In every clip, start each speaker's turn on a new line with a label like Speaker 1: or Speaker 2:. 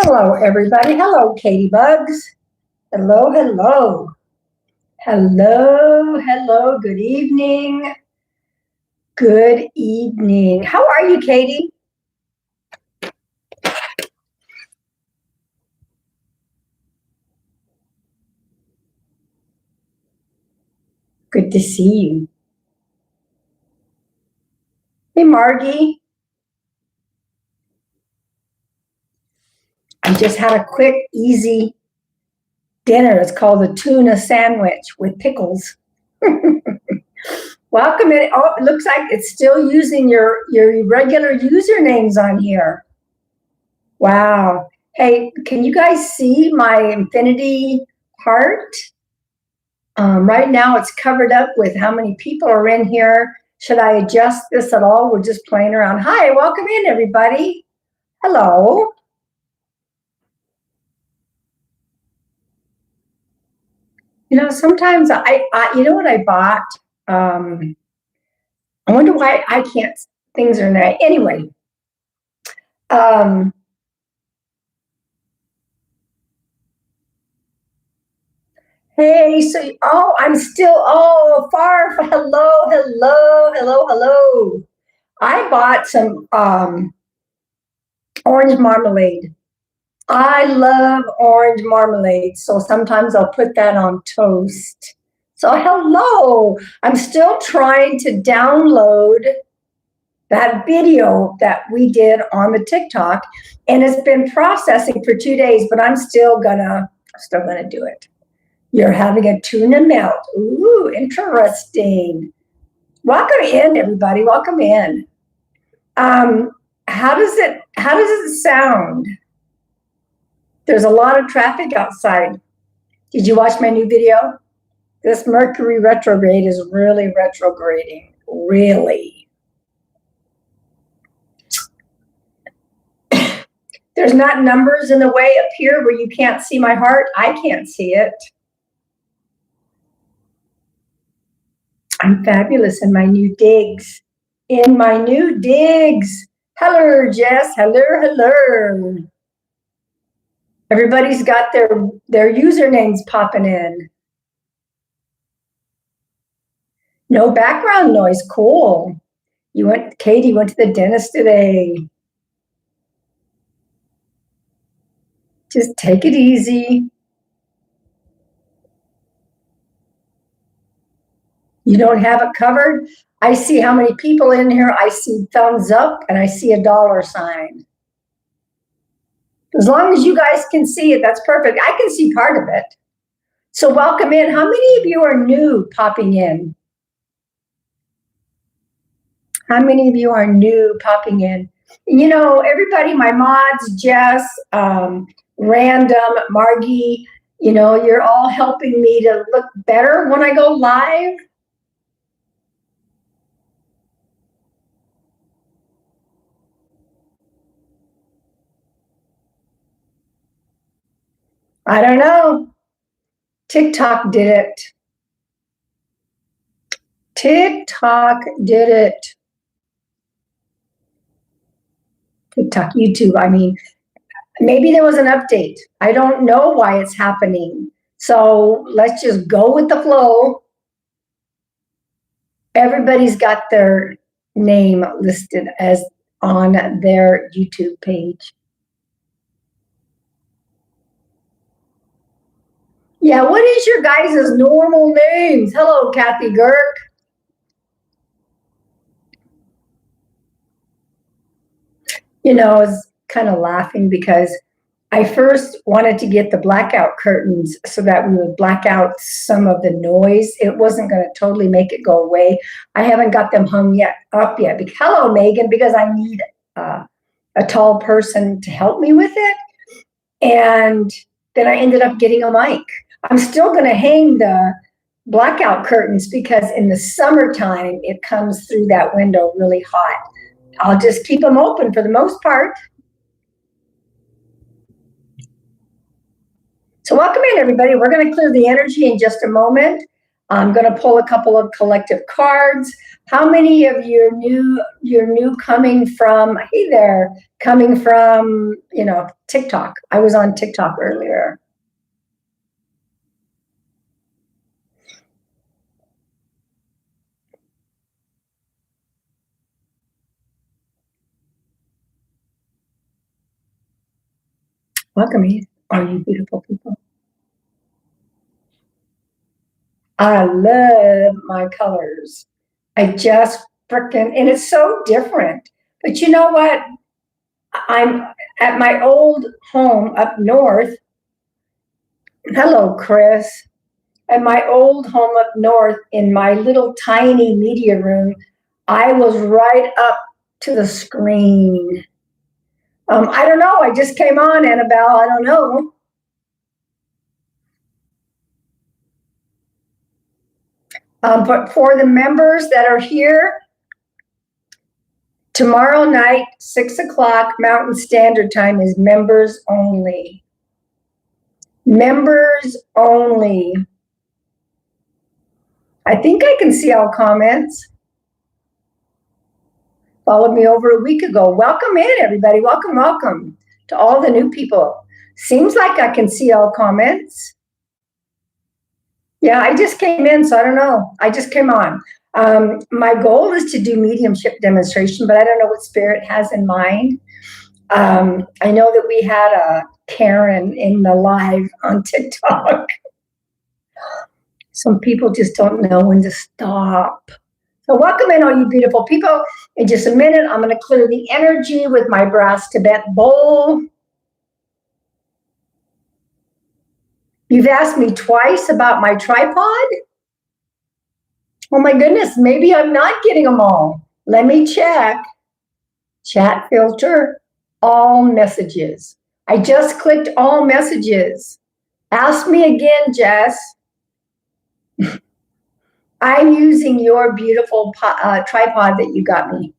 Speaker 1: Hello, everybody. Hello, Katie Bugs. Hello, hello. Hello, hello. Good evening. Good evening. How are you, Katie? Good to see you. Hey, Margie. I just had a quick, easy dinner. It's called a tuna sandwich with pickles. Welcome in. Oh, it looks like it's still using your regular usernames on here. Wow. Hey, can you guys see my infinity heart? Right now it's covered up with how many people are in here. Should I adjust this at all? We're just playing around. Hi, welcome in, everybody. Hello. You know, sometimes I you know what I bought? I wonder why I can't, things are there. Anyway, hey, so, oh, I'm still, oh, far, hello, hello, hello, hello. I bought some orange marmalade. I love orange marmalade, so sometimes I'll put that on toast. So hello, I'm still trying to download that video that we did on the TikTok, and it's been processing for 2 days, but I'm still gonna do it. You're having a tuna melt. Ooh, interesting. Welcome in, everybody. Welcome in. How does it sound? There's a lot of traffic outside. Did you watch my new video? This Mercury retrograde is really retrograding, really. There's not numbers in the way up here where you can't see my heart. I can't see it. I'm fabulous in my new digs. In my new digs. Hello, Jess. Hello, hello. Everybody's got their usernames popping in. No background noise. Cool. Katie went to the dentist today. Just take it easy. You don't have it covered? I see how many people in here. I see thumbs up and I see a dollar sign. As long as you guys can see it, that's perfect. I can see part of it. So welcome in. How many of you are new popping in? How many of you are new popping in? You know, everybody, my mods, Jess, Random, Margie, you know, you're all helping me to look better when I go live. I don't know. TikTok did it. TikTok did it. TikTok, YouTube, I mean, maybe there was an update. I don't know why it's happening. So let's just go with the flow. Everybody's got their name listed as on their YouTube page. Yeah, what is your guys' normal names? Hello, Kathy Girk. You know, I was kind of laughing because I first wanted to get the blackout curtains so that we would black out some of the noise. It wasn't going to totally make it go away. I haven't got them hung up yet. Hello, Megan, because I need a tall person to help me with it. And then I ended up getting a mic. I'm still going to hang the blackout curtains because in the summertime, it comes through that window really hot. I'll just keep them open for the most part. So welcome in, everybody. We're going to clear the energy in just a moment. I'm going to pull a couple of collective cards. How many of you're new coming from, hey there, coming from, TikTok? I was on TikTok earlier. Welcome in, all you beautiful people. I love my colors. I just freaking, and it's so different. But you know what? I'm at my old home up north. Hello, Chris. At my old home up north in my little tiny media room, I was right up to the screen. I don't know. I just came on, Annabelle. I don't know. But for the members that are here, tomorrow night, 6 o'clock Mountain Standard Time is members only. Members only. I think I can see all comments. Followed me over a week ago. Welcome in, everybody. Welcome, welcome to all the new people. Seems like I can see all comments. Yeah, I just came in, so I don't know. I just came on. My goal is to do mediumship demonstration, but I don't know what Spirit has in mind. I know that we had a Karen in the live on TikTok. Some people just don't know when to stop. So welcome in, all you beautiful people. In just a minute, I'm going to clear the energy with my brass Tibet bowl. You've asked me twice about my tripod. Oh my goodness, maybe I'm not getting them all. Let me check. Chat filter, all messages. I just clicked all messages. Ask me again, Jess. I'm using your beautiful tripod that you got me.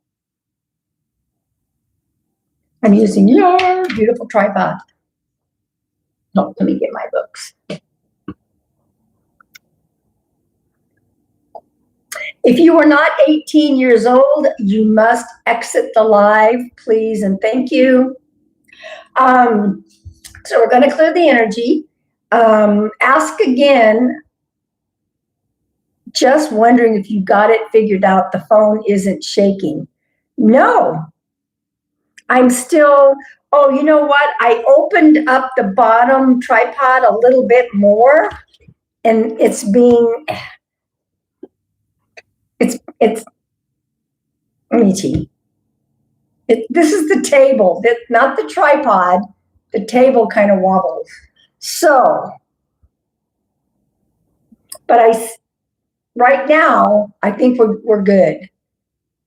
Speaker 1: I'm using your beautiful tripod. No, let me get my books. If you are not 18 years old, you must exit the live, please, and thank you. So we're going to clear the energy. Ask again. Just wondering if you got it figured out. The phone isn't shaking. No. I'm still, oh, you know what? I opened up the bottom tripod a little bit more, and it's let me see. This is the table, not the tripod. The table kind of wobbles. So, but right now, I think we're good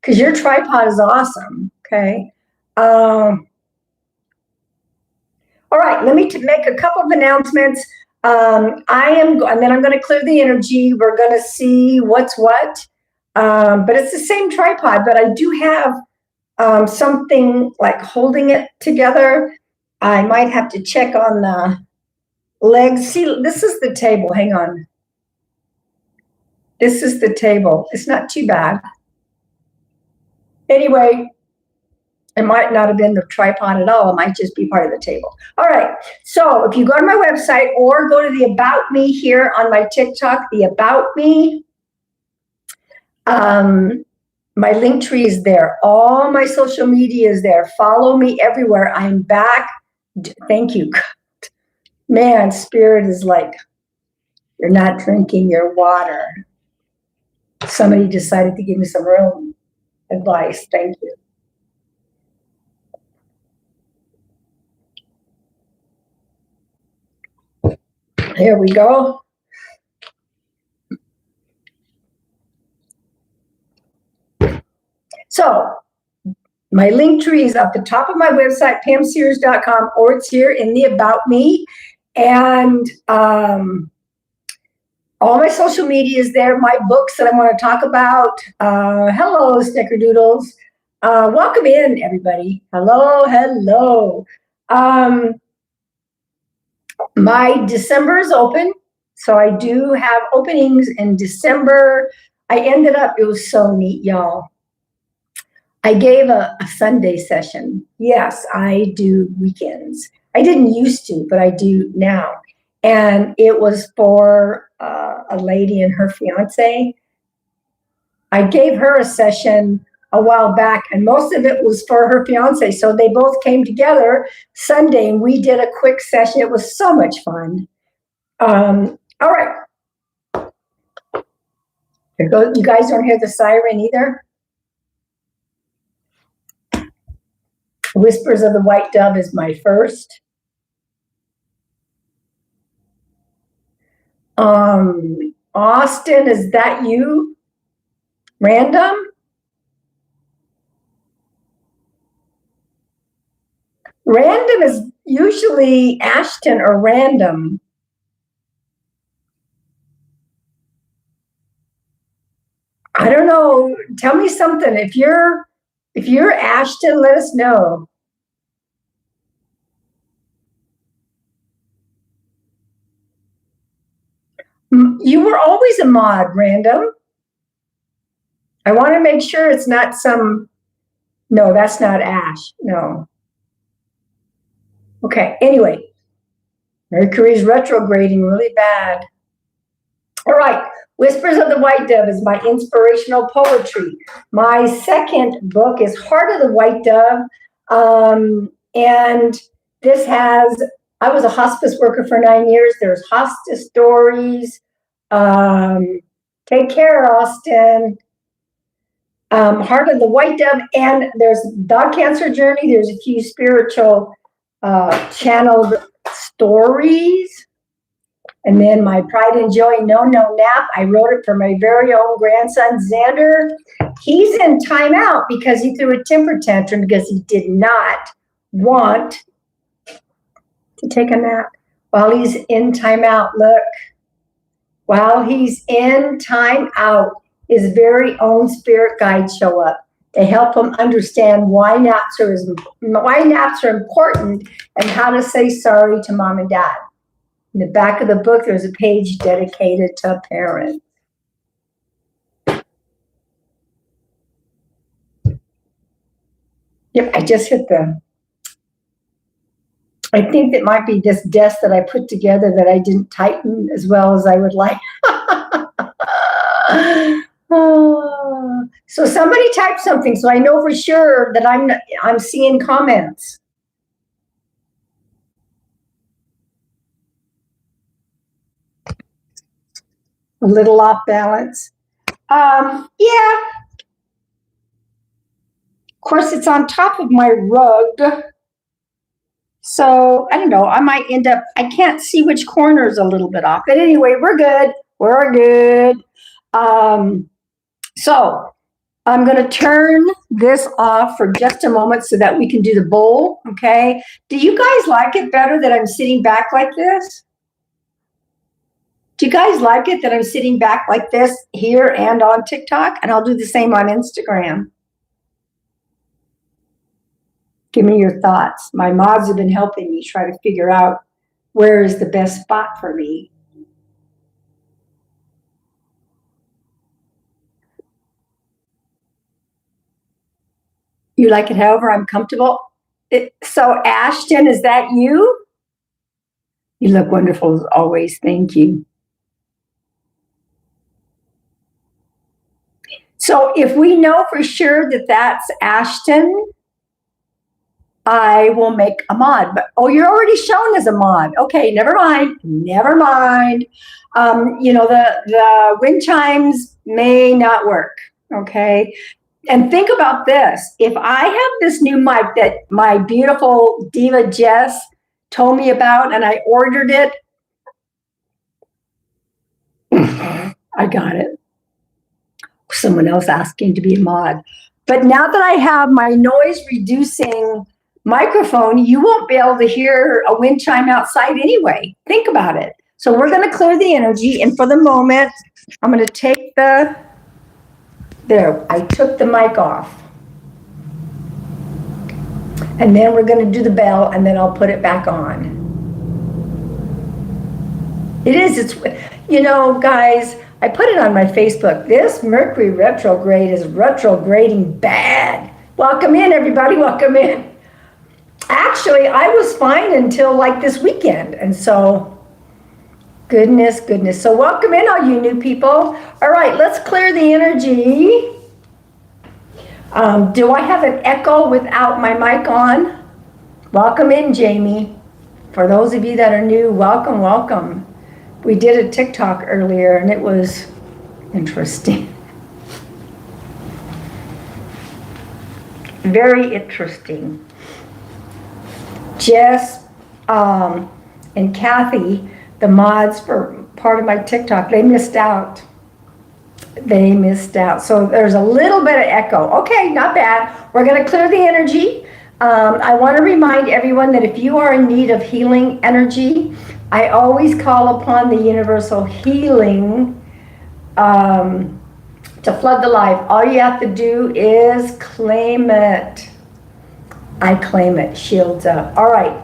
Speaker 1: because your tripod is awesome. Okay. All right. Let me make a couple of announcements. And then I'm going to clear the energy. We're going to see what's what. But it's the same tripod, but I do have something like holding it together. I might have to check on the legs. See, this is the table. Hang on. This is the table. It's not too bad. Anyway, it might not have been the tripod at all. It might just be part of the table. All right. So if you go to my website or go to the About Me here on my TikTok, the About Me, my link tree is there. All my social media is there. Follow me everywhere. I'm back. Thank you. Man, Spirit is like, you're not drinking your water. Somebody decided to give me some room advice. Thank you. Here we go. So my link tree is at the top of my website, pamsears.com, or it's here in the About Me. And all my social media is there. My books that I want to talk about. Hello, Snickerdoodles. Welcome in, everybody. Hello, hello. My December is open. So I do have openings in December. It was so neat, y'all. I gave a Sunday session. Yes, I do weekends. I didn't used to, but I do now. And it was for a lady and her fiance. I gave her a session a while back, and most of it was for her fiance. So they both came together Sunday, and we did a quick session. It was so much fun. All right. Here goes. You guys don't hear the siren either? Whispers of the White Dove is my first. Austin, is that you? Random? Random is usually Ashton or Random. I don't know. Tell me something. If you're Ashton, let us know. You were always a mod, Random. I want to make sure it's not no, that's not Ash. No. Okay, anyway. Mercury's retrograding really bad. All right. Whispers of the White Dove is my inspirational poetry. My second book is Heart of the White Dove. And this I was a hospice worker for 9 years. There's hospice stories. Take care, Austin. Heart of the White Dove, and there's Dog Cancer Journey. There's a few spiritual channeled stories. And then my Pride and Joy No Nap. I wrote it for my very own grandson, Xander. He's in timeout because he threw a temper tantrum because he did not want to take a nap while he's in timeout. Look, while he's in timeout, his very own spirit guides show up. They help him understand why naps are important and how to say sorry to mom and dad. In the back of the book, there's a page dedicated to parents. Yep, I just hit I think that might be this desk that I put together that I didn't tighten as well as I would like. So somebody type something so I know for sure that I'm seeing comments. A little off balance. Yeah. Of course, it's on top of my rug. So I don't know. I might end up, I can't see which corner is a little bit off. But anyway, we're good. We're good. So I'm going to turn this off for just a moment so that we can do the bowl. Okay. Do you guys like it better that I'm sitting back like this? Do you guys like it that I'm sitting back like this here and on TikTok? And I'll do the same on Instagram. Give me your thoughts. My mods have been helping me try to figure out where is the best spot for me. You like it however I'm comfortable? So Ashton, is that you? You look wonderful as always. Thank you. So if we know for sure that that's Ashton, I will make a mod. But you're already shown as a mod. Okay, never mind. Never mind. You know, the wind chimes may not work. Okay. And think about this. If I have this new mic that my beautiful diva Jess told me about and I ordered it, I got it. Someone else asking to be a mod. But now that I have my noise reducing microphone, you won't be able to hear a wind chime outside anyway. Think about it. So we're going to clear the energy. And for the moment, I'm going to take there, I took the mic off. And then we're going to do the bell and then I'll put it back on. It's You know, guys, I put it on my Facebook. This Mercury retrograde is retrograding bad. Welcome in, everybody. Welcome in. Actually, I was fine until like this weekend. And so, goodness. So welcome in, all you new people. All right, let's clear the energy. Do I have an echo without my mic on? Welcome in, Jamie. For those of you that are new, welcome. We did a TikTok earlier and it was interesting. Very interesting. Jess and Kathy, the mods for part of my TikTok, they missed out. So there's a little bit of echo. Okay, not bad. We're going to clear the energy. I want to remind everyone that if you are in need of healing energy, I always call upon the universal healing to flood the life. All you have to do is claim it. I claim it. Shields up. All right.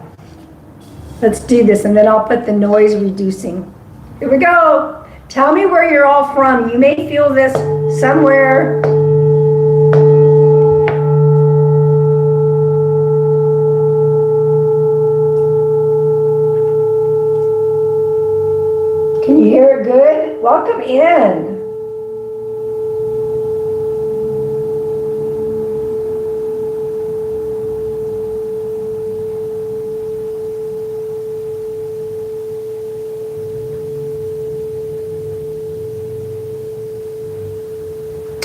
Speaker 1: Let's do this, and then I'll put the noise reducing. Here we go. Tell me where you're all from. You may feel this somewhere. Can you hear it good? Welcome in.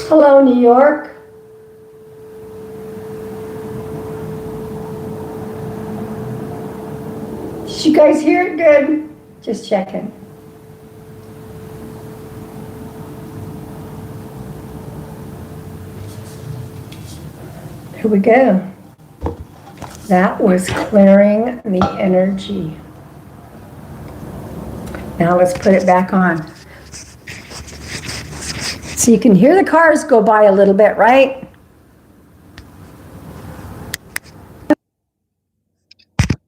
Speaker 1: Hello, New York. Did you guys hear it good? Just checking. Here we go. That was clearing the energy. Now let's put it back on. So you can hear the cars go by a little bit, right?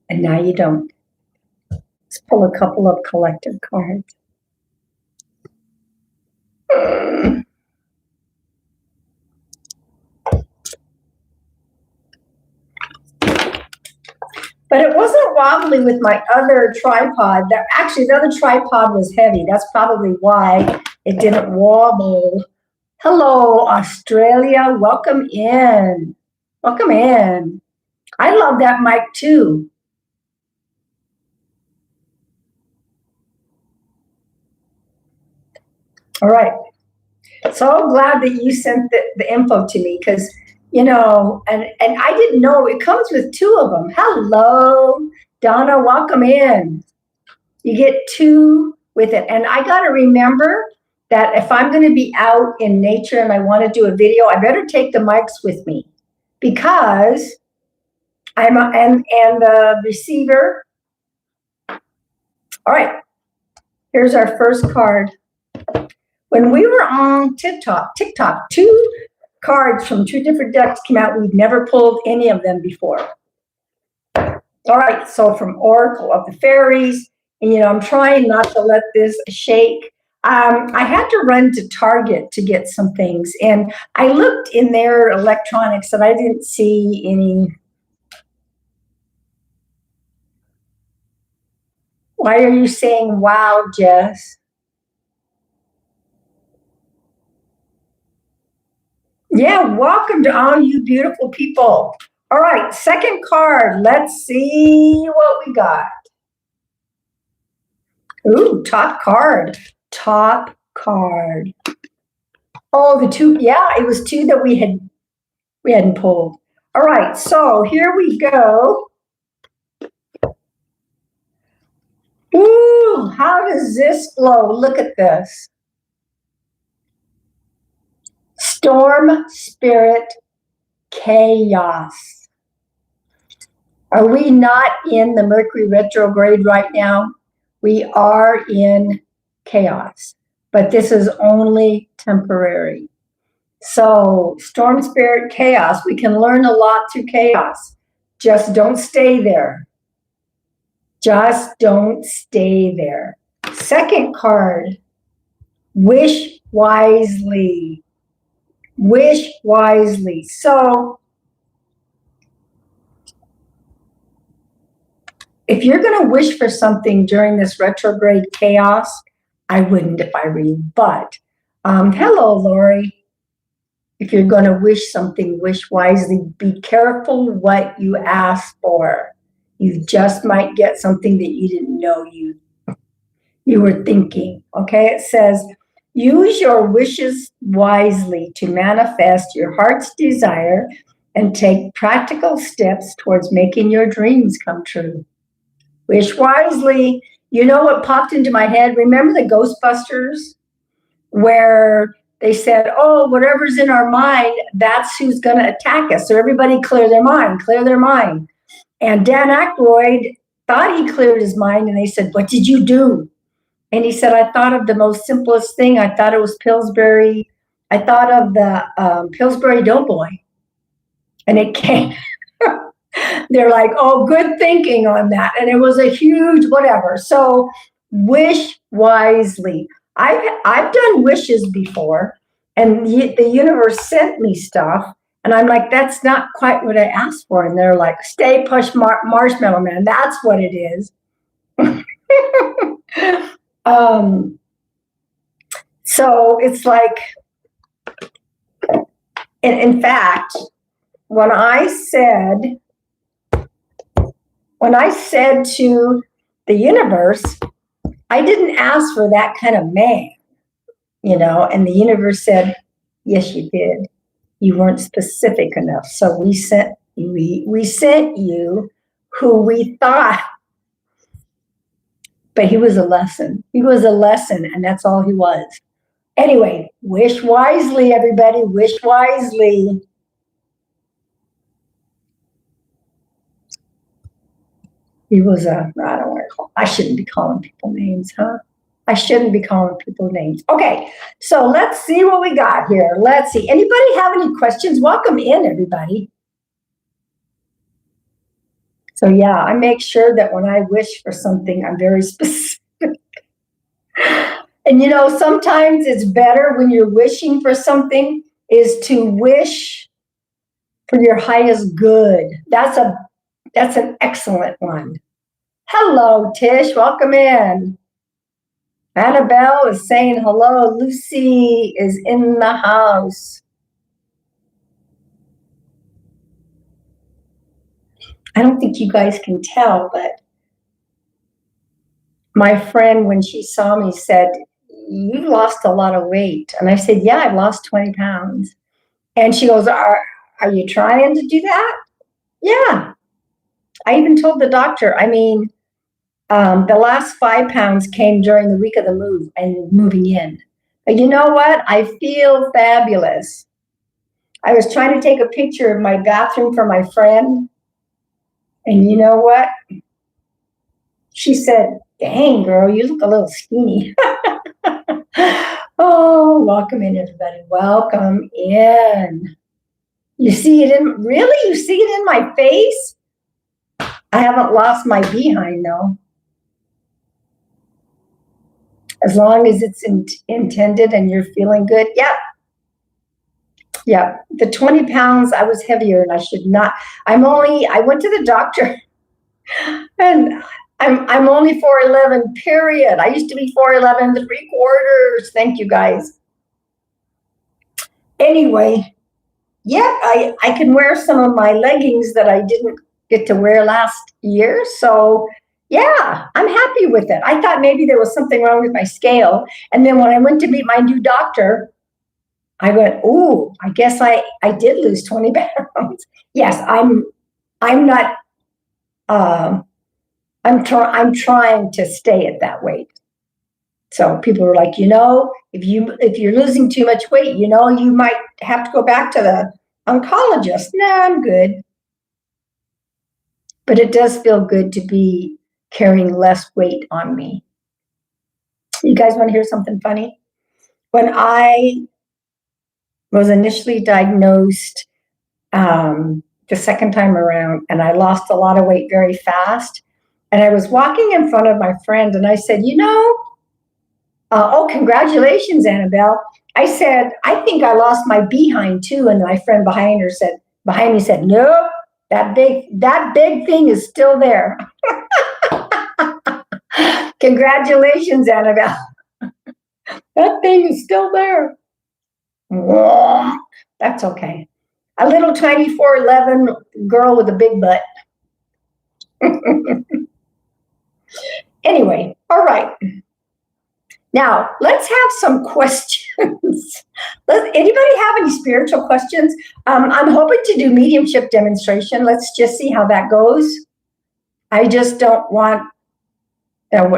Speaker 1: And now you don't. Let's pull a couple of collective cards. But it wasn't wobbly with my other tripod. Actually, the other tripod was heavy. That's probably why it didn't wobble. Hello, Australia. Welcome in. Welcome in. I love that mic too. All right. So glad that you sent the info to me because, you know, and I didn't know it comes with two of them. Hello, Donna. Welcome in. You get two with it. And I got to remember that if I'm going to be out in nature and I want to do a video, I better take the mics with me because and the receiver. All right, here's our first card. When we were on TikTok, two cards from two different decks came out. We'd never pulled any of them before. All right, so from Oracle of the Fairies, and you know, I'm trying not to let this shake. I had to run to Target to get some things, and I looked in their electronics and I didn't see any. Why are you saying wow, Jess? Yeah, welcome to all you beautiful people. All right, second card. Let's see what we got. Ooh, top card. Top card. Oh, the two. Yeah, it was two that we hadn't pulled. All right, so here we go. Ooh, how does this flow? Look at this. Storm, Spirit, Chaos. Are we not in the Mercury retrograde right now? We are in chaos, but this is only temporary. So Storm, Spirit, Chaos, we can learn a lot through chaos. Just don't stay there. Just don't stay there. Second card. Wish wisely. Wish wisely. So if you're going to wish for something during this retrograde chaos, I wouldn't if I were you. But hello, Lori. If you're going to wish something, wish wisely. Be careful what you ask for. You just might get something that you didn't know you were thinking. Okay, it says, use your wishes wisely to manifest your heart's desire and take practical steps towards making your dreams come true. Wish wisely. You know what popped into my head? Remember the Ghostbusters where they said, oh, whatever's in our mind, that's who's going to attack us. So everybody clear their mind, clear their mind. And Dan Aykroyd thought he cleared his mind, and they said, what did you do? And he said, I thought of the most simplest thing. I thought it was Pillsbury. I thought of the Pillsbury Doughboy. And it came, they're like, oh, good thinking on that. And it was a huge whatever. So wish wisely. I've done wishes before, and the universe sent me stuff. And I'm like, that's not quite what I asked for. And they're like, Stay Puft Marshmallow Man. That's what it is. So it's like, in fact, when I said to the universe, I didn't ask for that kind of man, and the universe said, yes, you did. You weren't specific enough. So we sent you who we thought, but he was a lesson. He was a lesson, and that's all he was. Anyway, wish wisely, everybody. Wish wisely. He was I shouldn't be calling people names, huh? I shouldn't be calling people names. Okay, so let's see what we got here. Let's see. Anybody have any questions? Welcome in, everybody. So yeah, I make sure that when I wish for something, I'm very specific. And sometimes it's better when you're wishing for something is to wish for your highest good. That's an excellent one. Hello, Tish. Welcome in. Annabelle is saying hello. Lucy is in the house. I don't think you guys can tell, but my friend, when she saw me, said, you lost a lot of weight. And I said, yeah, I've lost 20 pounds. And she goes, are you trying to do that? Yeah. I even told the doctor, the last 5 pounds came during the week of the move and moving in. But you know what? I feel fabulous. I was trying to take a picture of my bathroom for my friend. And you know what? She said, dang, girl, you look a little skinny. Oh, welcome in, everybody. Welcome in. You see it you see it in my face? I haven't lost my behind, though. As long as it's intended and you're feeling good. Yep. Yeah. The 20 pounds, I was heavier and I should not. I went to the doctor and I'm only 4'11", period. I used to be 4'11", 3/4. Thank you, guys. Anyway, yeah, I can wear some of my leggings that I didn't get to wear last year. So yeah, I'm happy with it. I thought maybe there was something wrong with my scale. And then when I went to meet my new doctor, I went, ooh, I guess I did lose 20 pounds. Yes, I'm not, I'm trying to stay at that weight. So people are like, if you're losing too much weight, you might have to go back to the oncologist. No, I'm good. But it does feel good to be carrying less weight on me. You guys want to hear something funny? When I was initially diagnosed the second time around, and I lost a lot of weight very fast, and I was walking in front of my friend, and I said, Oh, congratulations, Annabelle. I said, I think I lost my behind too. And my friend behind me said, nope, that big thing is still there. Congratulations, Annabelle. That thing is still there. That's okay. A little tiny 4'11" girl with a big butt. Anyway, all right. Now, let's have some questions. Anybody have any spiritual questions? I'm hoping to do mediumship demonstration. Let's just see how that goes. I just don't want I don't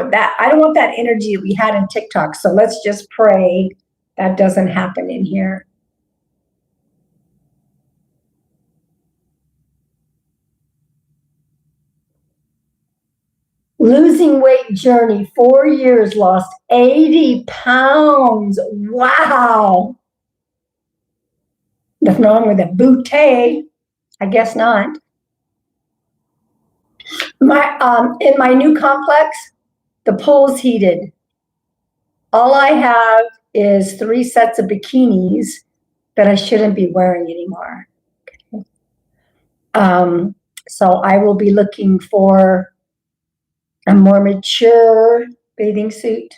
Speaker 1: want that energy we had in TikTok. So let's just pray that doesn't happen in here. Losing weight journey, 4 years, lost 80 pounds. Wow. Nothing wrong with a bootay. I guess not. In my new complex, the pool's heated. All I have is 3 sets of bikinis that I shouldn't be wearing anymore. So I will be looking for a more mature bathing suit.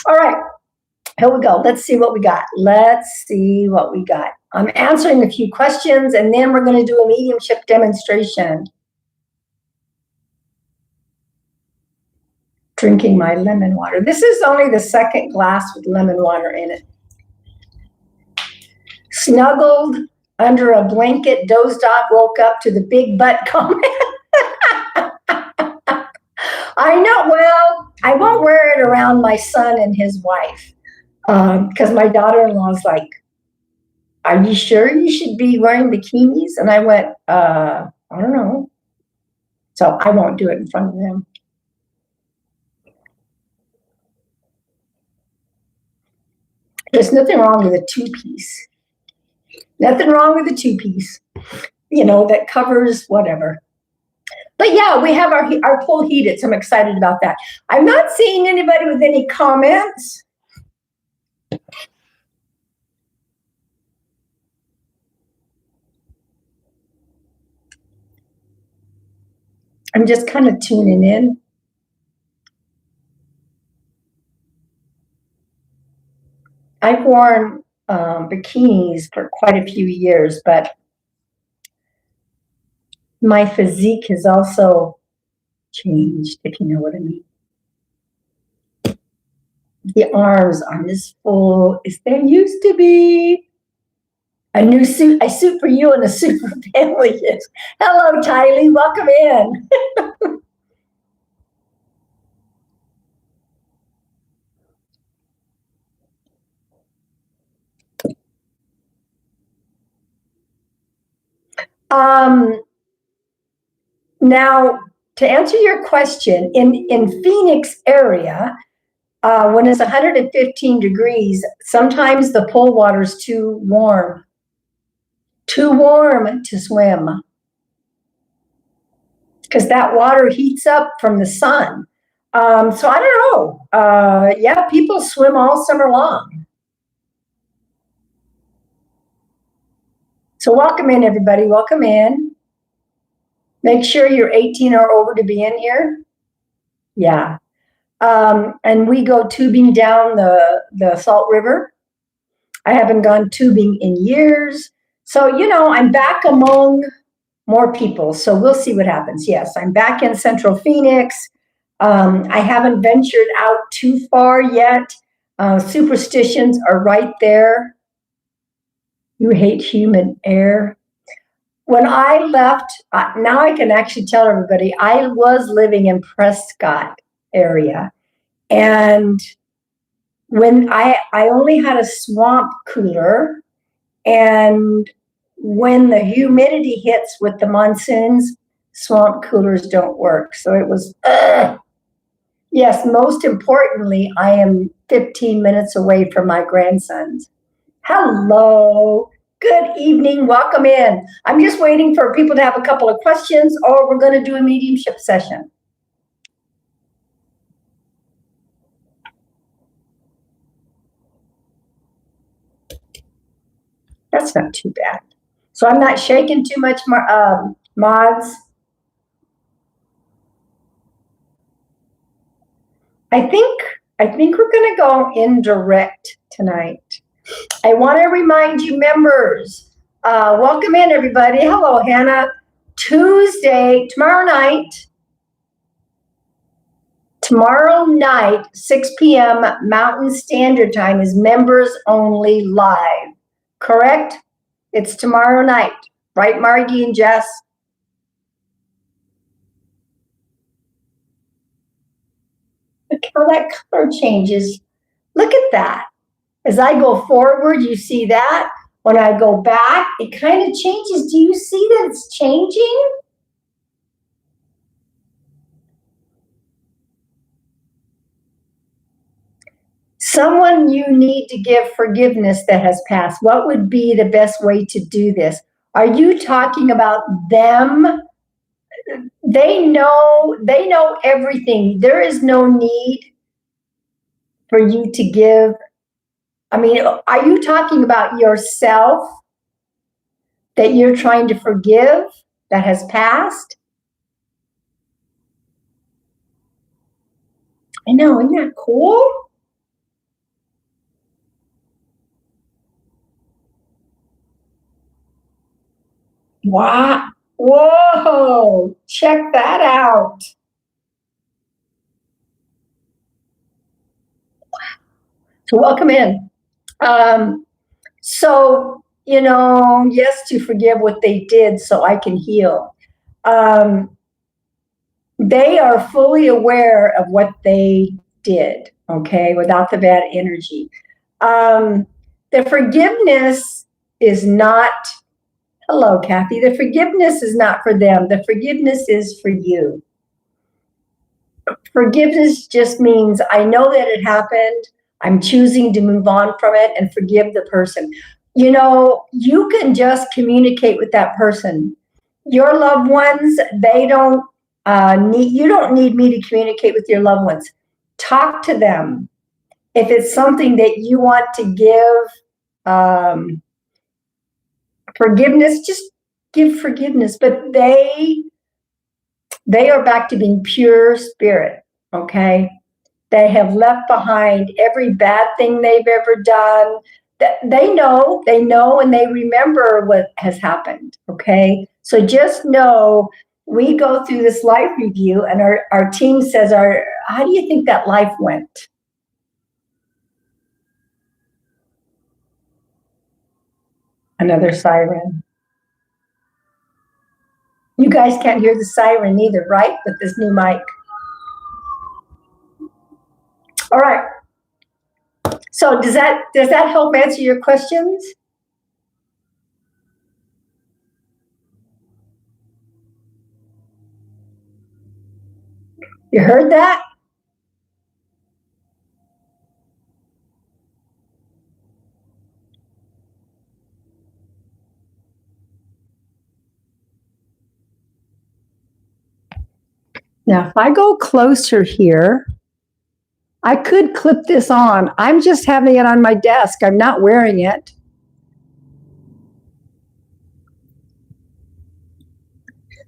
Speaker 1: All right, here we go. Let's see what we got. I'm answering a few questions, and then we're going to do a mediumship demonstration. Drinking my lemon water. This is only the second glass with lemon water in it. Snuggled under a blanket, dozed off, woke up to the big butt comment. I know. Well, I won't wear it around my son and his wife because my daughter-in-law's like, are you sure you should be wearing bikinis? And I went, I don't know. So I won't do it in front of them. There's nothing wrong with a 2-piece. Nothing wrong with a 2-piece, that covers whatever. But yeah, we have our pool heated, so I'm excited about that. I'm not seeing anybody with any comments. I'm just kind of tuning in. I've worn bikinis for quite a few years, but my physique has also changed, if you know what I mean. The arms aren't as full as they used to be. A suit for you and a suit for family. Hello, Tylee, welcome in. Now, to answer your question, in Phoenix area, when it's 115 degrees, sometimes the pool water is too warm to swim because that water heats up from the sun. So I don't know. Yeah, people swim all summer long. So welcome in, everybody. Welcome in. Make sure you're 18 or over to be in here. Yeah. And we go tubing down the Salt River. I haven't gone tubing in years. So, I'm back among more people. So we'll see what happens. Yes, I'm back in Central Phoenix. I haven't ventured out too far yet. Superstitions are right there. You hate humid air. When I left, now I can actually tell everybody, I was living in Prescott area. And when I only had a swamp cooler, and when the humidity hits with the monsoons, swamp coolers don't work. So it was, yes, most importantly, I am 15 minutes away from my grandsons. Hello. Good evening. Welcome in. I'm just waiting for people to have a couple of questions, or we're going to do a mediumship session. That's not too bad. So I'm not shaking too much, mods. I think we're going to go indirect tonight. I want to remind you, members, welcome in, everybody. Hello, Hannah. Tuesday, tomorrow night, 6 p.m. Mountain Standard Time is members only live. Correct? It's tomorrow night. Right, Margie and Jess? Look how that color changes. Look at that. As I go forward, you see that. When I go back, it kind of changes. Do you see that it's changing? Someone you need to give forgiveness that has passed. What would be the best way to do this? Are you talking about them? They know everything. There is no need for you to give. I mean, are you talking about yourself that you're trying to forgive that has passed? I know, isn't that cool? Wow. Whoa, check that out. So welcome in. So, yes, to forgive what they did so I can heal. They are fully aware of what they did, okay, without the bad energy. The forgiveness is not, hello, Kathy, the forgiveness is not for them. The forgiveness is for you. Forgiveness just means I know that it happened. I'm choosing to move on from it and forgive the person. You can just communicate with that person. Your loved ones, they don't you don't need me to communicate with your loved ones. Talk to them. If it's something that you want to give forgiveness, just give forgiveness. But they are back to being pure spirit, okay? They have left behind every bad thing they've ever done. They know, and they remember what has happened, okay? So just know we go through this life review and our team says, how do you think that life went? Another siren. You guys can't hear the siren either, right? With this new mic. All right. So does that help answer your questions? You heard that? Now, if I go closer here, I could clip this on. I'm just having it on my desk. I'm not wearing it.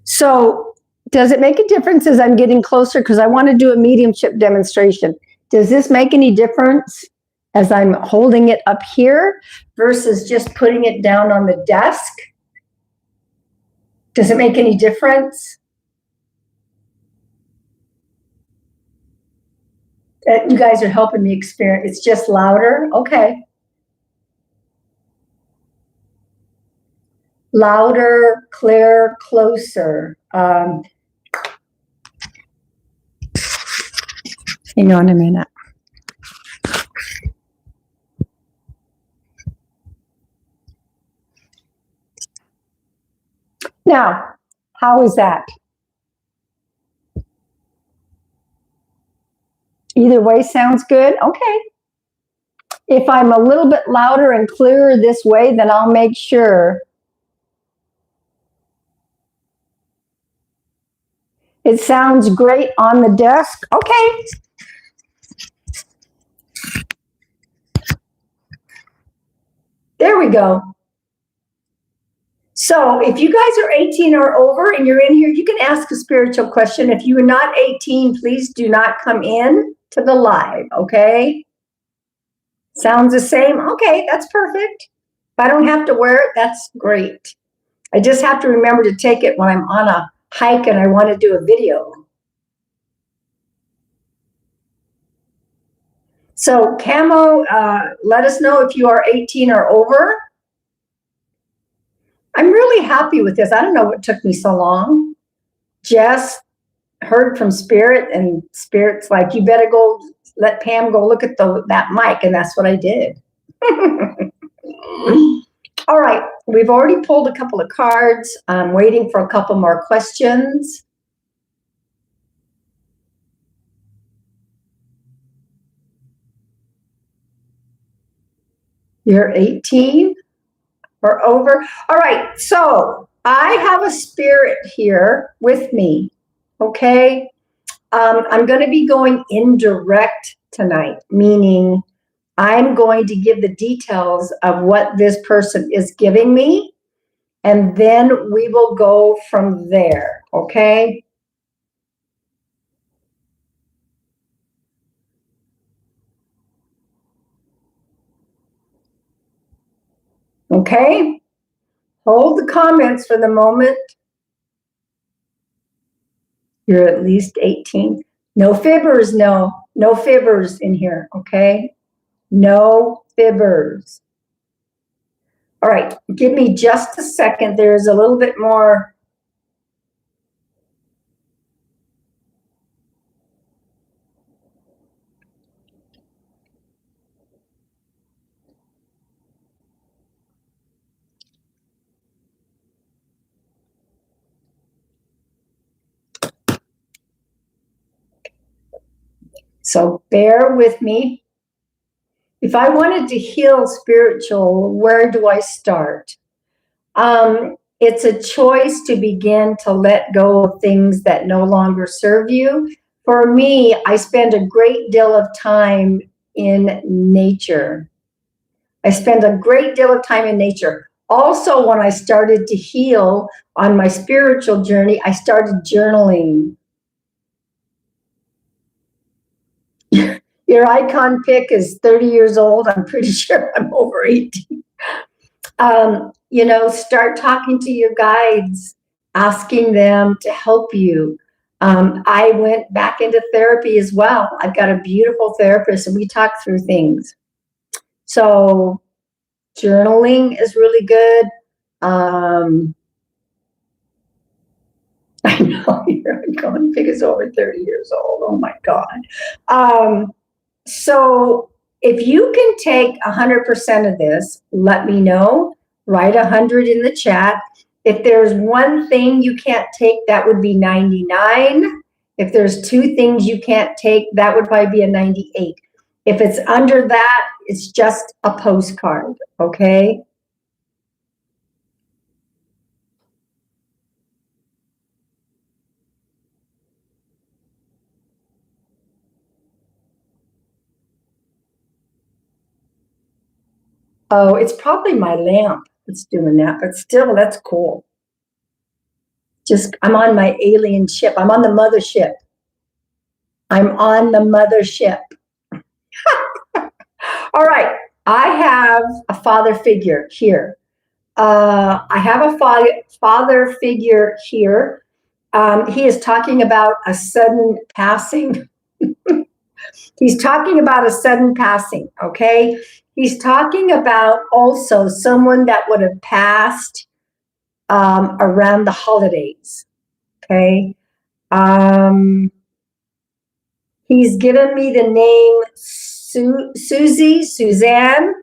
Speaker 1: So does it make a difference as I'm getting closer? Because I want to do a mediumship demonstration. Does this make any difference as I'm holding it up here versus just putting it down on the desk? Does it make any difference? You guys are helping me experience. It's just louder? Okay. Louder, clear, closer. Hang on a minute. Now, how is that? Either way sounds good? Okay. If I'm a little bit louder and clearer this way, then I'll make sure. It sounds great on the desk. Okay. There we go. So if you guys are 18 or over and you're in here, you can ask a spiritual question. If you are not 18, please do not come in to the live, okay? Sounds the same? Okay, that's perfect. If I don't have to wear it, that's great. I just have to remember to take it when I'm on a hike and I want to do a video. So Camo, let us know if you are 18 or over. I'm really happy with this. I don't know what took me so long. Jess heard from Spirit, and Spirit's like, you better go let Pam go look at that mic, and that's what I did. All right, we've already pulled a couple of cards. I'm waiting for a couple more questions. You're 18 or over. All right, so I have a spirit here with me, okay? I'm going to be going indirect tonight, meaning I'm going to give the details of what this person is giving me, and then we will go from there, okay? Okay? Hold the comments for the moment. You're at least 18. No fibbers, no fibbers in here, okay? No fibbers. All right, give me just a second. There's a little bit more. So bear with me. If I wanted to heal spiritual, where do I start? It's a choice to begin to let go of things that no longer serve you. For me, I spend a great deal of time in nature. I spend a great deal of time in nature. Also, when I started to heal on my spiritual journey, I started journaling. Your icon pick is 30 years old. I'm pretty sure I'm over 18. You know, start talking to your guides, asking them to help you. I went back into therapy as well. I've got a beautiful therapist and we talk through things. So journaling is really good. I know your icon pick is over 30 years old. Oh my God. So if you can take 100% of this, let me know. Write 100 in the chat. If there's one thing you can't take, that would be 99. If there's two things you can't take, that would probably be a 98. If it's under that, it's just a postcard, okay? Oh, it's probably my lamp that's doing that, but still, that's cool. Just, I'm on my alien ship. I'm on the mothership. I'm on the mothership. All right. I have a father figure here. I have a father figure here. He is talking about a sudden passing. He's talking about a sudden passing, okay? He's talking about also someone that would have passed around the holidays, okay? He's given me the name Suzanne.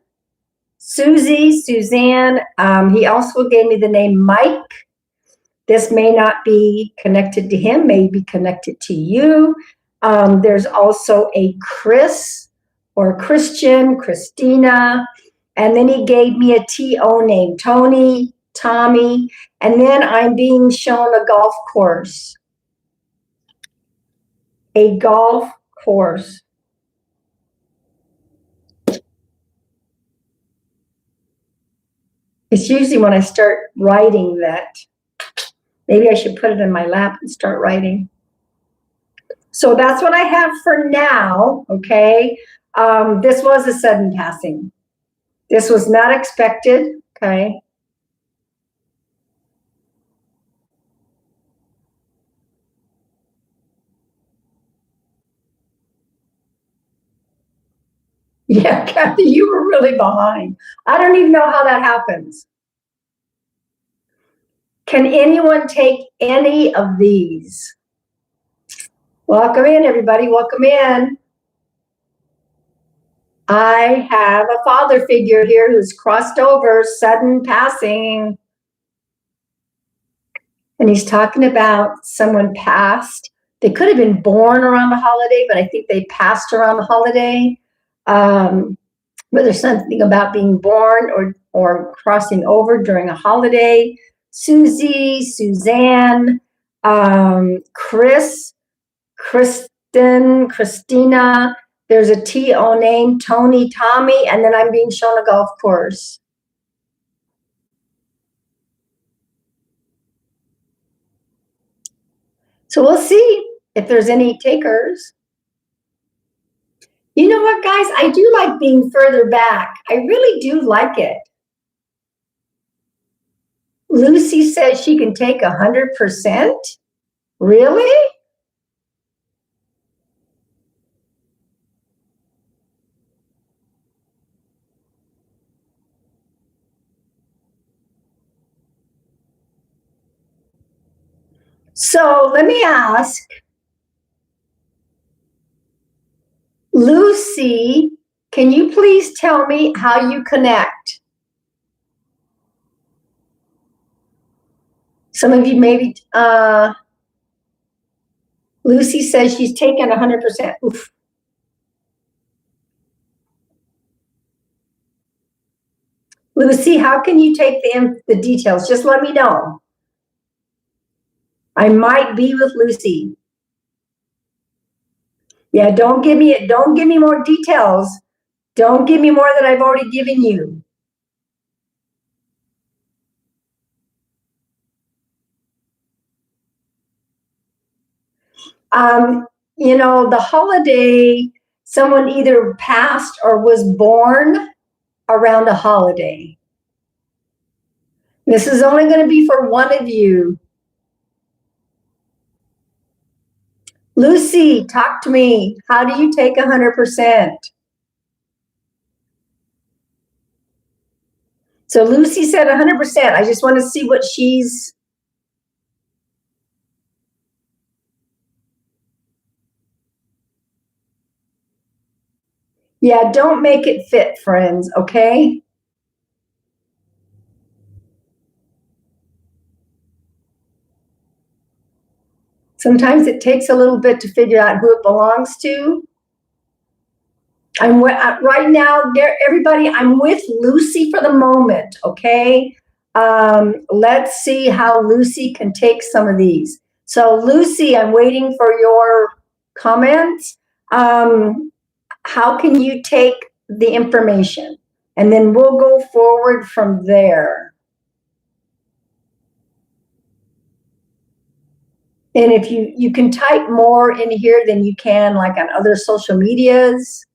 Speaker 1: He also gave me the name Mike. This may not be connected to him, may be connected to you. There's also a Chris or Christian, Christina. And then he gave me a T.O. name, Tony, Tommy. And then I'm being shown a golf course. A golf course. It's usually when I start writing that maybe I should put it in my lap and start writing. So that's what I have for now, okay? This was a sudden passing. This was not expected, okay? Yeah, Kathy, you were really behind. I don't even know how that happens. Can anyone take any of these? Welcome in, everybody. Welcome in. I have a father figure here who's crossed over, sudden passing. And he's talking about someone passed. They could have been born around the holiday, but I think they passed around the holiday. But there's something about being born or crossing over during a holiday. Susie, Suzanne, Chris, Kristen, Christina. There's a T-O name, Tony, Tommy, and then I'm being shown a golf course. So we'll see if there's any takers. You know what, guys? I do like being further back. I really do like it. Lucy says she can take 100%. Really? So let me ask, Lucy, can you please tell me how you connect? Some of you maybe, Lucy says she's taken 100%. Oof. Lucy, how can you take the details? Just let me know. I might be with Lucy. Yeah, don't give me more details. Don't give me more than I've already given you. You know, the holiday, someone either passed or was born around a holiday. This is only going to be for one of you. Lucy, talk to me. How do you take 100%? So Lucy said 100%. I just want to see what she's... Yeah, don't make it fit, friends, okay? Sometimes it takes a little bit to figure out who it belongs to. Right now, everybody, I'm with Lucy for the moment, okay? Let's see how Lucy can take some of these. So Lucy, I'm waiting for your comments. How can you take the information? And then we'll go forward from there. And if you can type more in here than you can like on other social medias.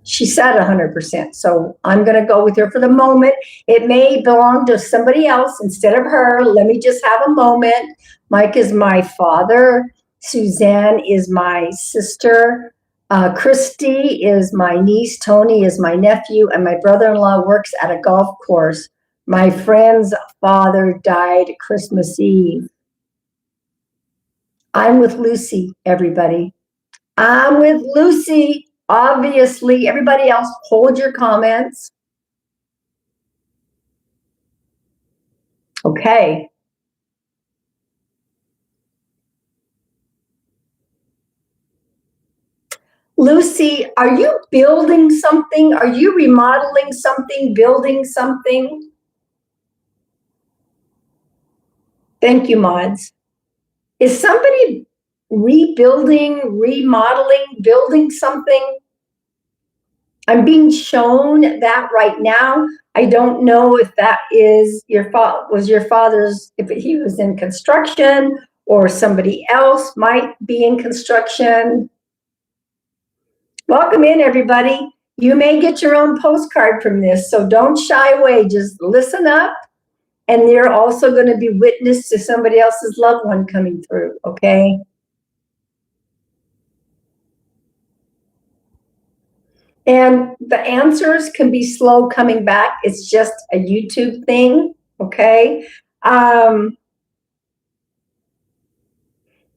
Speaker 1: She said 100%, so I'm going to go with her for the moment. It may belong to somebody else instead of her. Let me just have a moment. Mike is my father. Suzanne is my sister. Christy is my niece. Tony is my nephew. And my brother-in-law works at a golf course. My friend's father died Christmas Eve. I'm with Lucy, everybody. I'm with Lucy. Obviously, everybody else, hold your comments. Okay. Lucy, are you building something? Are you remodeling something, building something? Thank you, mods. Is somebody rebuilding, remodeling, building something? I'm being shown that right now. I don't know if that is your father's, if he was in construction or somebody else might be in construction. Welcome in, everybody. You may get your own postcard from this, so don't shy away. Just listen up, and you're also going to be witness to somebody else's loved one coming through, okay? And the answers can be slow coming back. It's just a YouTube thing, okay?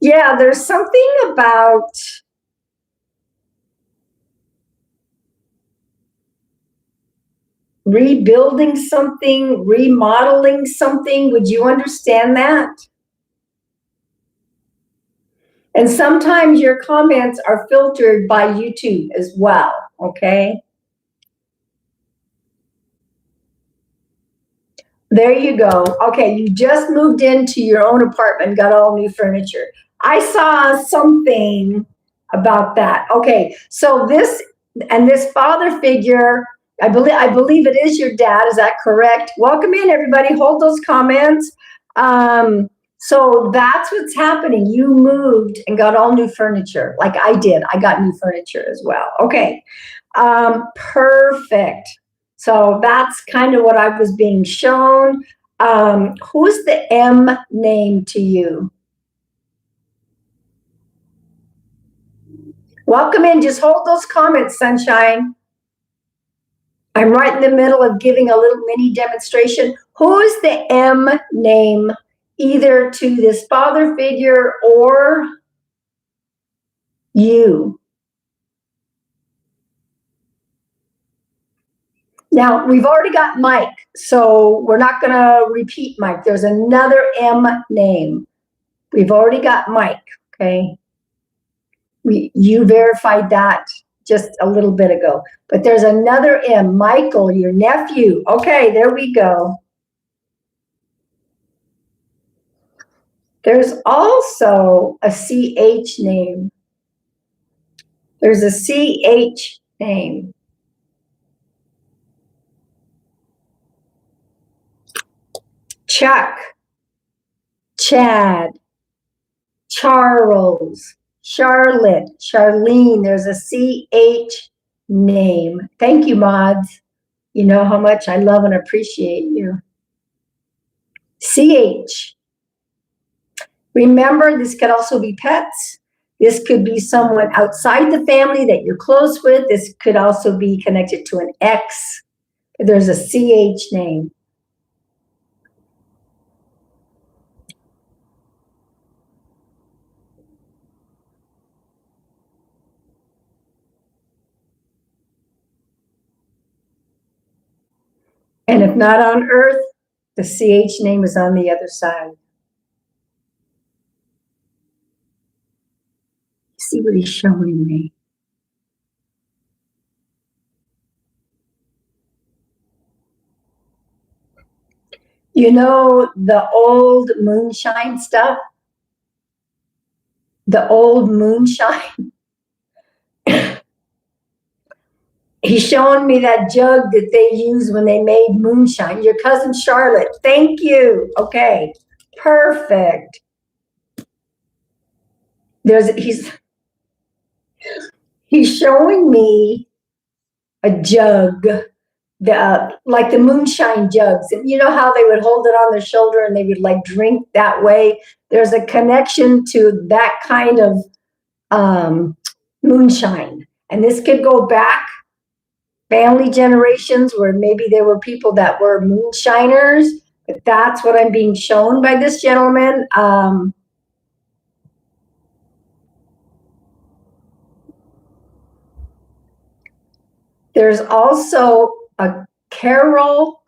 Speaker 1: Yeah, there's something about rebuilding something, remodeling something. Would you understand that? And sometimes your comments are filtered by YouTube as well, okay? There you go. Okay, you just moved into your own apartment, got all new furniture. I saw something about that. Okay, so this father figure, I believe it is your dad. Is that correct? Welcome in, everybody. Hold those comments. So that's what's happening. You moved and got all new furniture, like I did. I got new furniture as well. Okay, perfect. So that's kind of what I was being shown. Who's the M name to you? Welcome in. Just hold those comments, Sunshine. I'm right in the middle of giving a little mini demonstration. Who is the M name, either to this father figure or you? Now, we've already got Mike, so we're not going to repeat Mike. There's another M name. We've already got Mike, okay? You verified that just a little bit ago. But there's another M, Michael, your nephew. Okay, there we go. There's also a CH name. There's a CH name. Chuck, Chad, Charles, Charlotte, Charlene. There's a CH name. Thank you, mods. You know how much I love and appreciate you. CH. Remember, this could also be pets. This could be someone outside the family that you're close with. This could also be connected to an ex. There's a CH name. And if not on Earth, the CH name is on the other side. See what he's showing me. You know the old moonshine stuff? The old moonshine? He's showing me that jug that they used when they made moonshine. Your cousin Charlotte. Thank you. Okay. Perfect. He's showing me a jug, like the moonshine jugs. And you know how they would hold it on their shoulder and they would like drink that way? There's a connection to that kind of moonshine. And this could go back family generations where maybe there were people that were moonshiners. But that's what I'm being shown by this gentleman. There's also a Carol.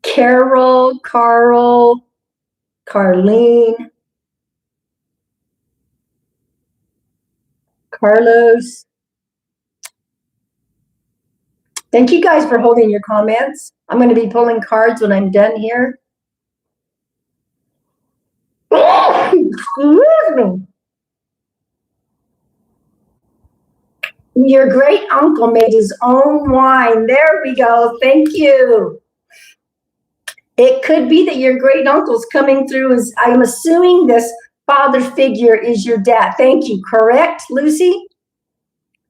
Speaker 1: Carol Carl, Carlene, Carlos. Thank you guys for holding your comments. I'm going to be pulling cards when I'm done here. Excuse me. Your great uncle made his own wine. There we go. Thank you. It could be that your great uncle's coming through. I'm assuming this father figure is your dad. Thank you. Correct, Lucy?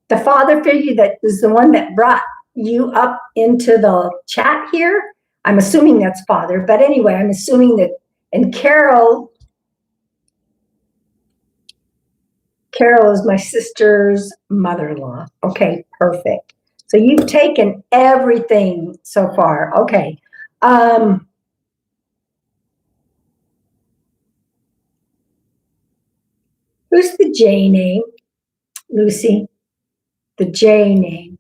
Speaker 1: The father figure that is the one that brought you up into the chat here. I'm assuming that's father. But anyway, I'm assuming that, and Carol is my sister's mother-in-law. Okay, perfect. So you've taken everything so far. Okay. Who's the J name, Lucy? The J name.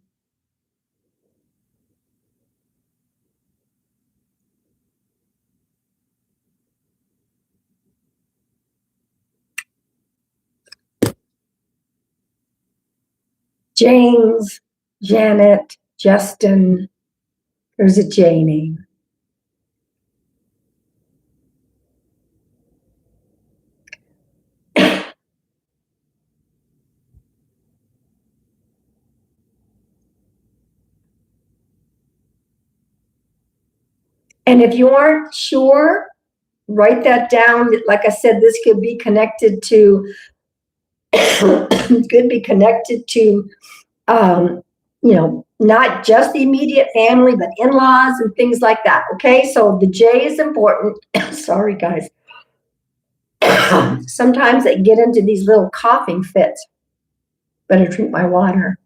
Speaker 1: James, Janet, Justin. There's a J name. And if you aren't sure, write that down. Like I said, this could be connected to, not just the immediate family, but in-laws and things like that. Okay, so the J is important. Sorry, guys. Sometimes I get into these little coughing fits. Better drink my water.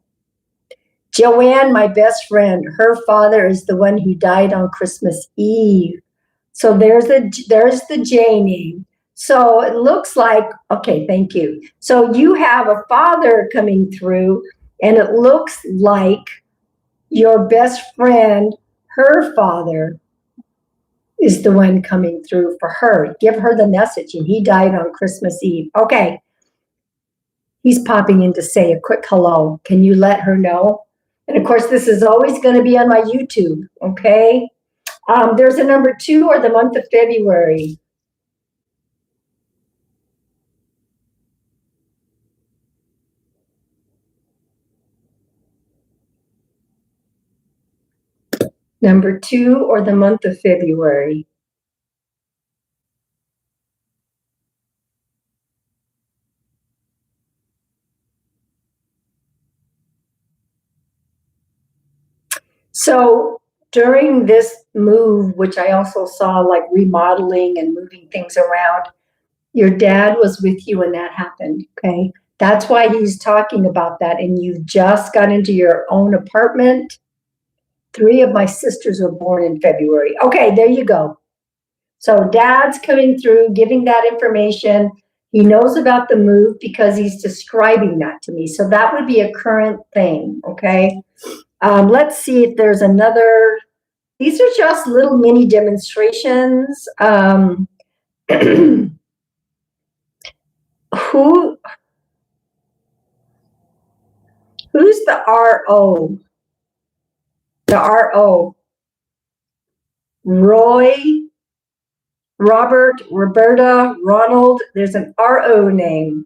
Speaker 1: Joanne, my best friend, her father is the one who died on Christmas Eve. So there's the J name. So it looks like, okay, thank you. So you have a father coming through, and it looks like your best friend, her father, is the one coming through for her. Give her the message, and he died on Christmas Eve. Okay. He's popping in to say a quick hello. Can you let her know? And of course, this is always going to be on my YouTube, okay? There's a number 2 or the month of February. Number 2 or the month of February. So during this move, which I also saw like remodeling and moving things around, your dad was with you when that happened, okay? That's why he's talking about that. And you just got into your own apartment. 3 of my sisters were born in February. Okay, there you go. So dad's coming through, giving that information. He knows about the move because he's describing that to me. So that would be a current thing, okay? Let's see if there's another. These are just little mini demonstrations. Who's the RO? The RO. Roy, Robert, Roberta, Ronald. There's an RO name.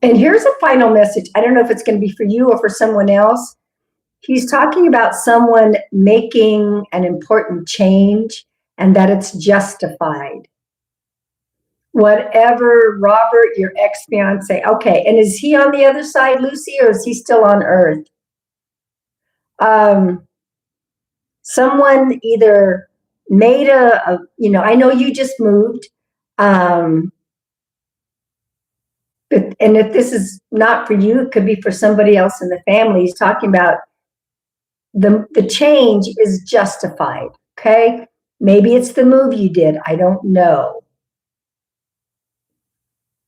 Speaker 1: And here's a final message. I don't know if it's going to be for you or for someone else. He's talking about someone making an important change and that it's justified. Whatever, Robert, your ex-fiance. Okay, and is he on the other side, Lucy, or is he still on Earth? Someone either made I know you just moved, and if this is not for you, it could be for somebody else in the family. He's talking about the change is justified, okay? Maybe it's the move you did. I don't know.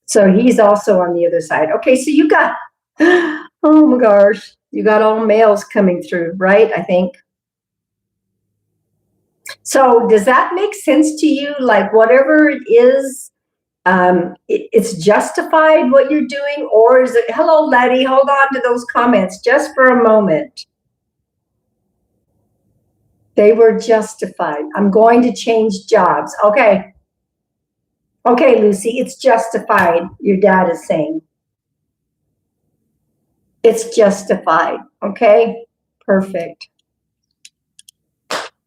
Speaker 1: So he's also on the other side. Okay, so you got, oh my gosh, you got all males coming through, right? I think. So does that make sense to you? Like whatever it is, it's justified what you're doing, or is it, hello, Letty, hold on to those comments just for a moment. They were justified. I'm going to change jobs. Okay. Okay, Lucy, it's justified, your dad is saying. It's justified, okay? Perfect.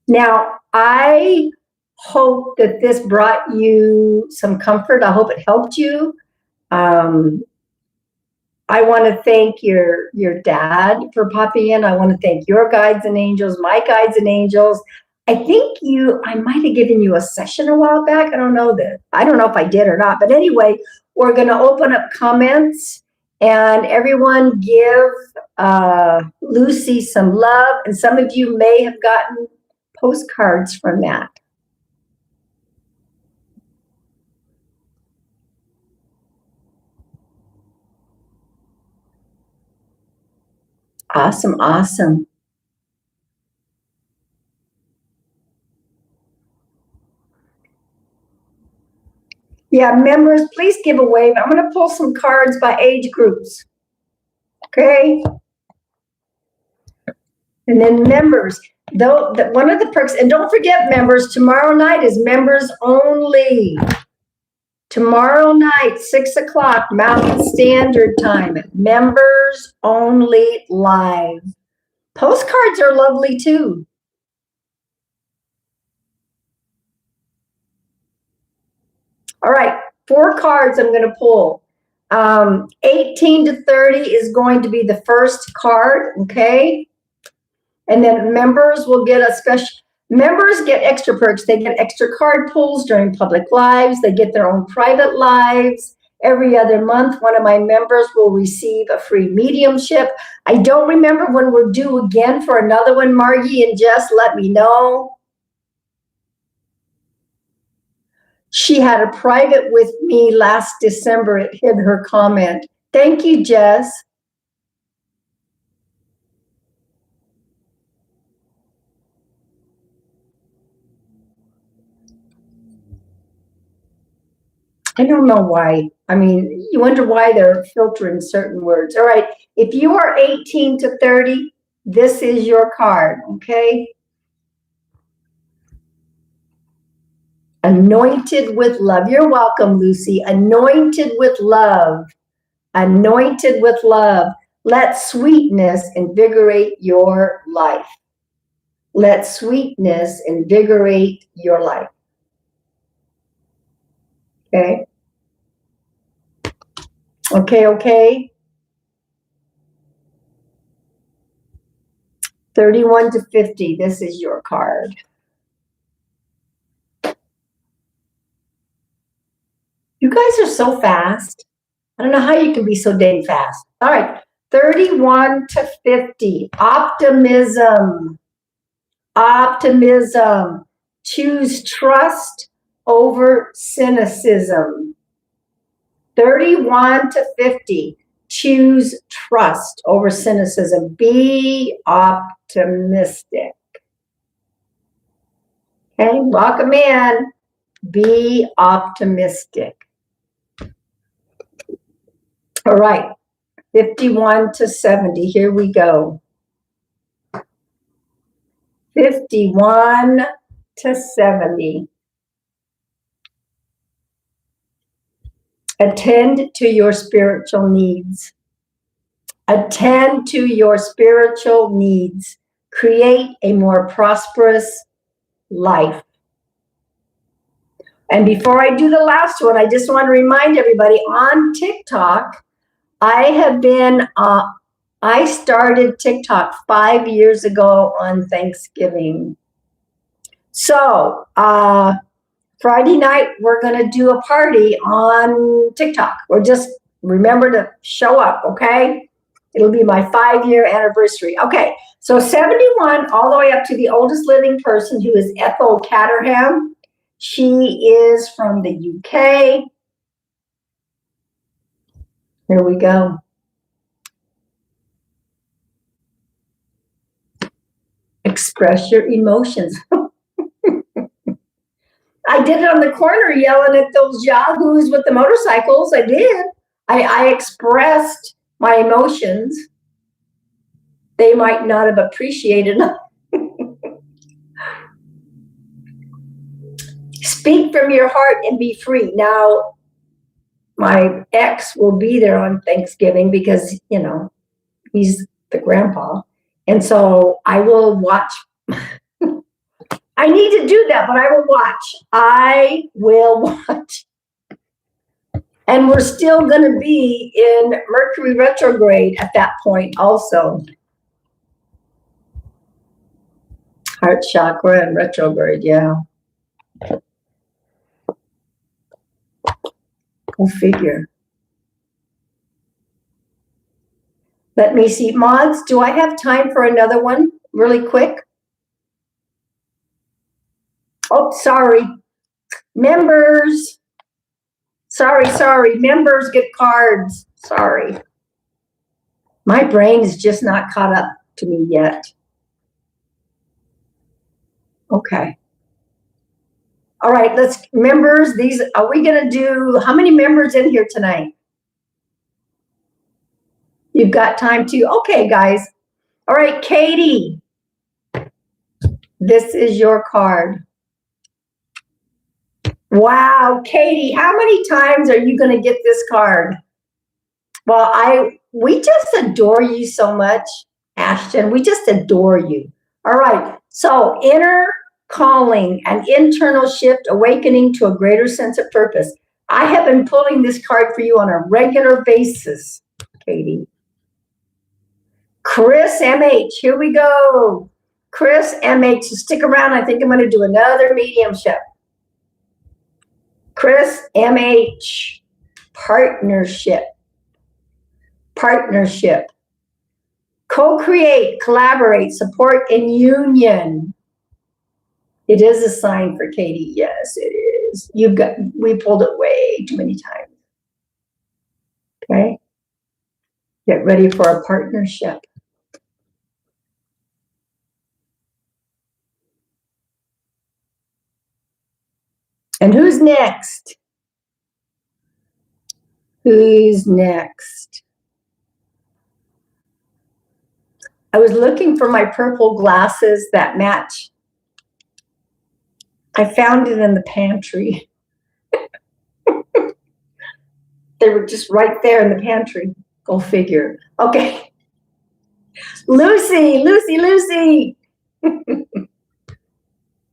Speaker 1: Now, I hope that this brought you some comfort. I hope it helped you. I want to thank your dad for popping in. I want to thank your guides and angels, my guides and angels. I think I might have given you a session a while back. I don't know if I did or not. But anyway, we're going to open up comments and everyone give Lucy some love. And some of you may have gotten postcards from that. Awesome, awesome. Yeah, members, please give a wave. I'm going to pull some cards by age groups. Okay. And then members, though, one of the perks, and don't forget, members, tomorrow night is members only. Tomorrow night, 6 o'clock, Mountain Standard Time, members only live. Postcards are lovely too. All right, 4 cards I'm going to pull. 18 to 30 is going to be the first card, okay? And then members will get a special, members get extra perks. They get extra card pulls during public lives. They get their own private lives. Every other month, one of my members will receive a free mediumship. I don't remember when we're due again for another one, Margie, and Jess, let me know. She had a private with me last December. It hid her comment. Thank you, Jess. I don't know why. I mean, you wonder why they're filtering certain words. All right. If you are 18 to 30, this is your card, okay? Anointed with love. You're welcome, Lucy. Anointed with love. Anointed with love. Let sweetness invigorate your life. Let sweetness invigorate your life. Okay. Okay, okay. 31 to 50, this is your card. You guys are so fast. I don't know how you can be so dang fast. All right, 31 to 50, optimism. Optimism. Choose trust over cynicism. 31 to 50, choose trust over cynicism. Be optimistic. Okay, welcome in. Be optimistic. All right, 51 to 70, here we go. 51 to 70. Attend to your spiritual needs. Attend to your spiritual needs. Create a more prosperous life. And before I do the last one, I just want to remind everybody on TikTok, I started TikTok 5 years ago on Thanksgiving. So, Friday night, we're going to do a party on TikTok. Or just remember to show up, okay? It'll be my 5-year anniversary. Okay, so 71 all the way up to the oldest living person, who is Ethel Caterham. She is from the UK. Here we go. Express your emotions. I did it on the corner yelling at those yahoos with the motorcycles. I did. I expressed my emotions. They might not have appreciated them. Speak from your heart and be free. Now, my ex will be there on Thanksgiving because, you know, he's the grandpa. And so I will watch. I need to do that, but I will watch. I will watch. And we're still going to be in Mercury retrograde at that point also. Heart chakra and retrograde, yeah. Go figure. Let me see. Mods, do I have time for another one really quick? Oh, sorry. Members. Sorry. Members get cards. Sorry. My brain is just not caught up to me yet. Okay. All right, members, are we going to do, how many members in here tonight? You've got time to, okay, guys. All right, Katie, this is your card. Wow, Katie, how many times are you going to get this card? Well, we just adore you so much, Ashton. We just adore you. All right, so inner calling, an internal shift, awakening to a greater sense of purpose. I have been pulling this card for you on a regular basis, Katie. Chris MH, here we go. Chris MH, so stick around. I think I'm going to do another mediumship. Chris MH, partnership. Co-create, collaborate, support, and union. It is a sign for Katie. Yes, it is. We pulled it way too many times. Okay. Get ready for a partnership. And who's next? Who's next? I was looking for my purple glasses that match. I found it in the pantry. They were just right there in the pantry. Go figure. Okay. Lucy.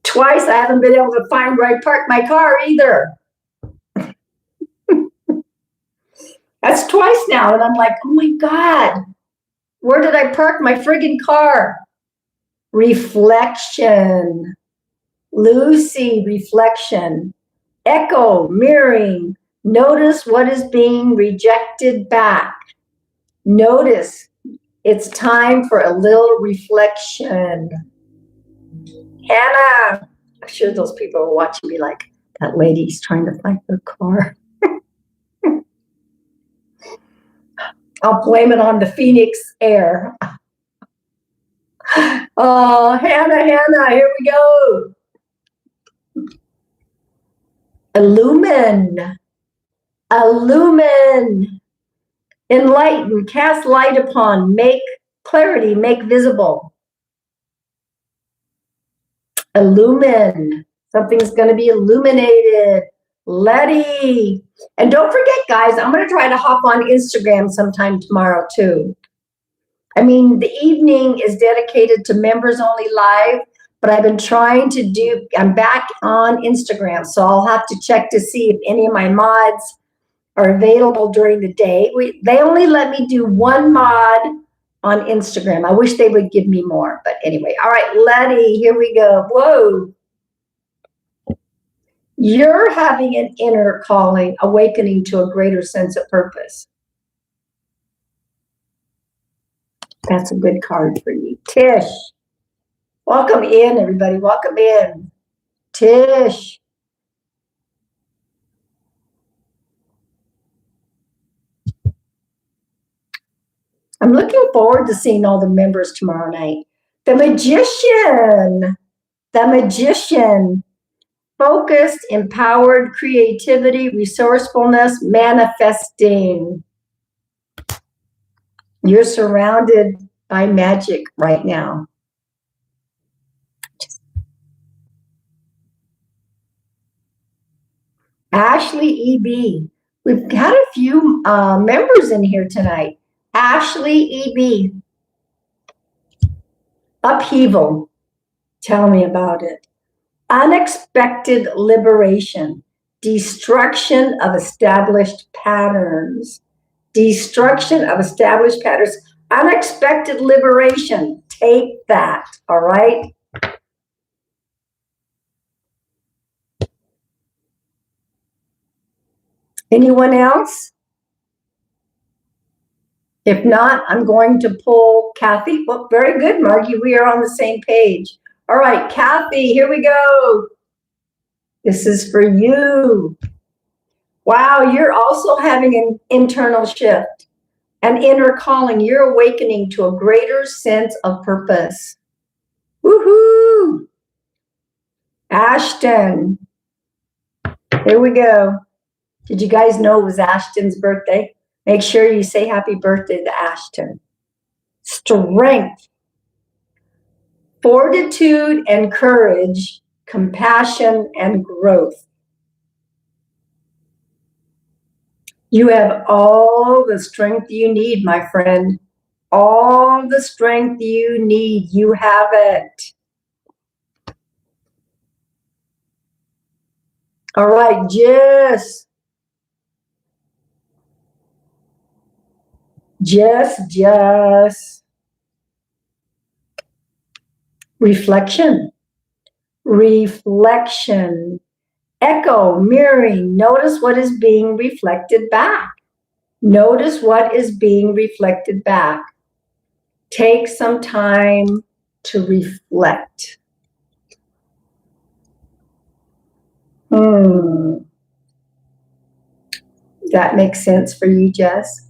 Speaker 1: Twice I haven't been able to find where I parked my car either. That's twice now. And I'm like, oh my God, where did I park my friggin' car? Reflection. Lucy, reflection. Echo, mirroring. Notice what is being rejected back. Notice it's time for a little reflection. Hannah, I'm sure those people are watching me like, that lady's trying to find her car. I'll blame it on the Phoenix air. Oh, Hannah, here we go. Illumine. Enlighten, cast light upon, make clarity, make visible. Illumine. Something's going to be illuminated. Letty. And don't forget, guys, I'm going to try to hop on Instagram sometime tomorrow, too. I mean, the evening is dedicated to members only live, but I've been trying to I'm back on Instagram, so I'll have to check to see if any of my mods are available during the day. They only let me do one mod on Instagram. I wish they would give me more, but anyway. All right, Letty, here we go. Whoa. You're having an inner calling, awakening to a greater sense of purpose. That's a good card for you. Tish. Welcome in, everybody. Welcome in. Tish. I'm looking forward to seeing all the members tomorrow night. The magician. focused, empowered, creativity, resourcefulness, manifesting. You're surrounded by magic right now. Ashley E.B. We've got a few members in here tonight. Ashley E.B. Upheaval. Tell me about it. Unexpected liberation. Destruction of established patterns. Destruction of established patterns. Unexpected liberation. Take that, all right? Anyone else? If not, I'm going to pull Kathy. Well, very good, Margie. We are on the same page. All right, Kathy, here we go. This is for you. Wow, you're also having an internal shift, an inner calling. You're awakening to a greater sense of purpose. Woohoo! Ashton. Here we go. Did you guys know it was Ashton's birthday? Make sure you say happy birthday to Ashton. Strength, fortitude and courage, compassion and growth. You have all the strength you need, my friend. All the strength you need, you have it. All right, Jess. Reflection. Reflection. Echo, mirroring. Notice what is being reflected back. Notice what is being reflected back. Take some time to reflect. That makes sense for you, Jess?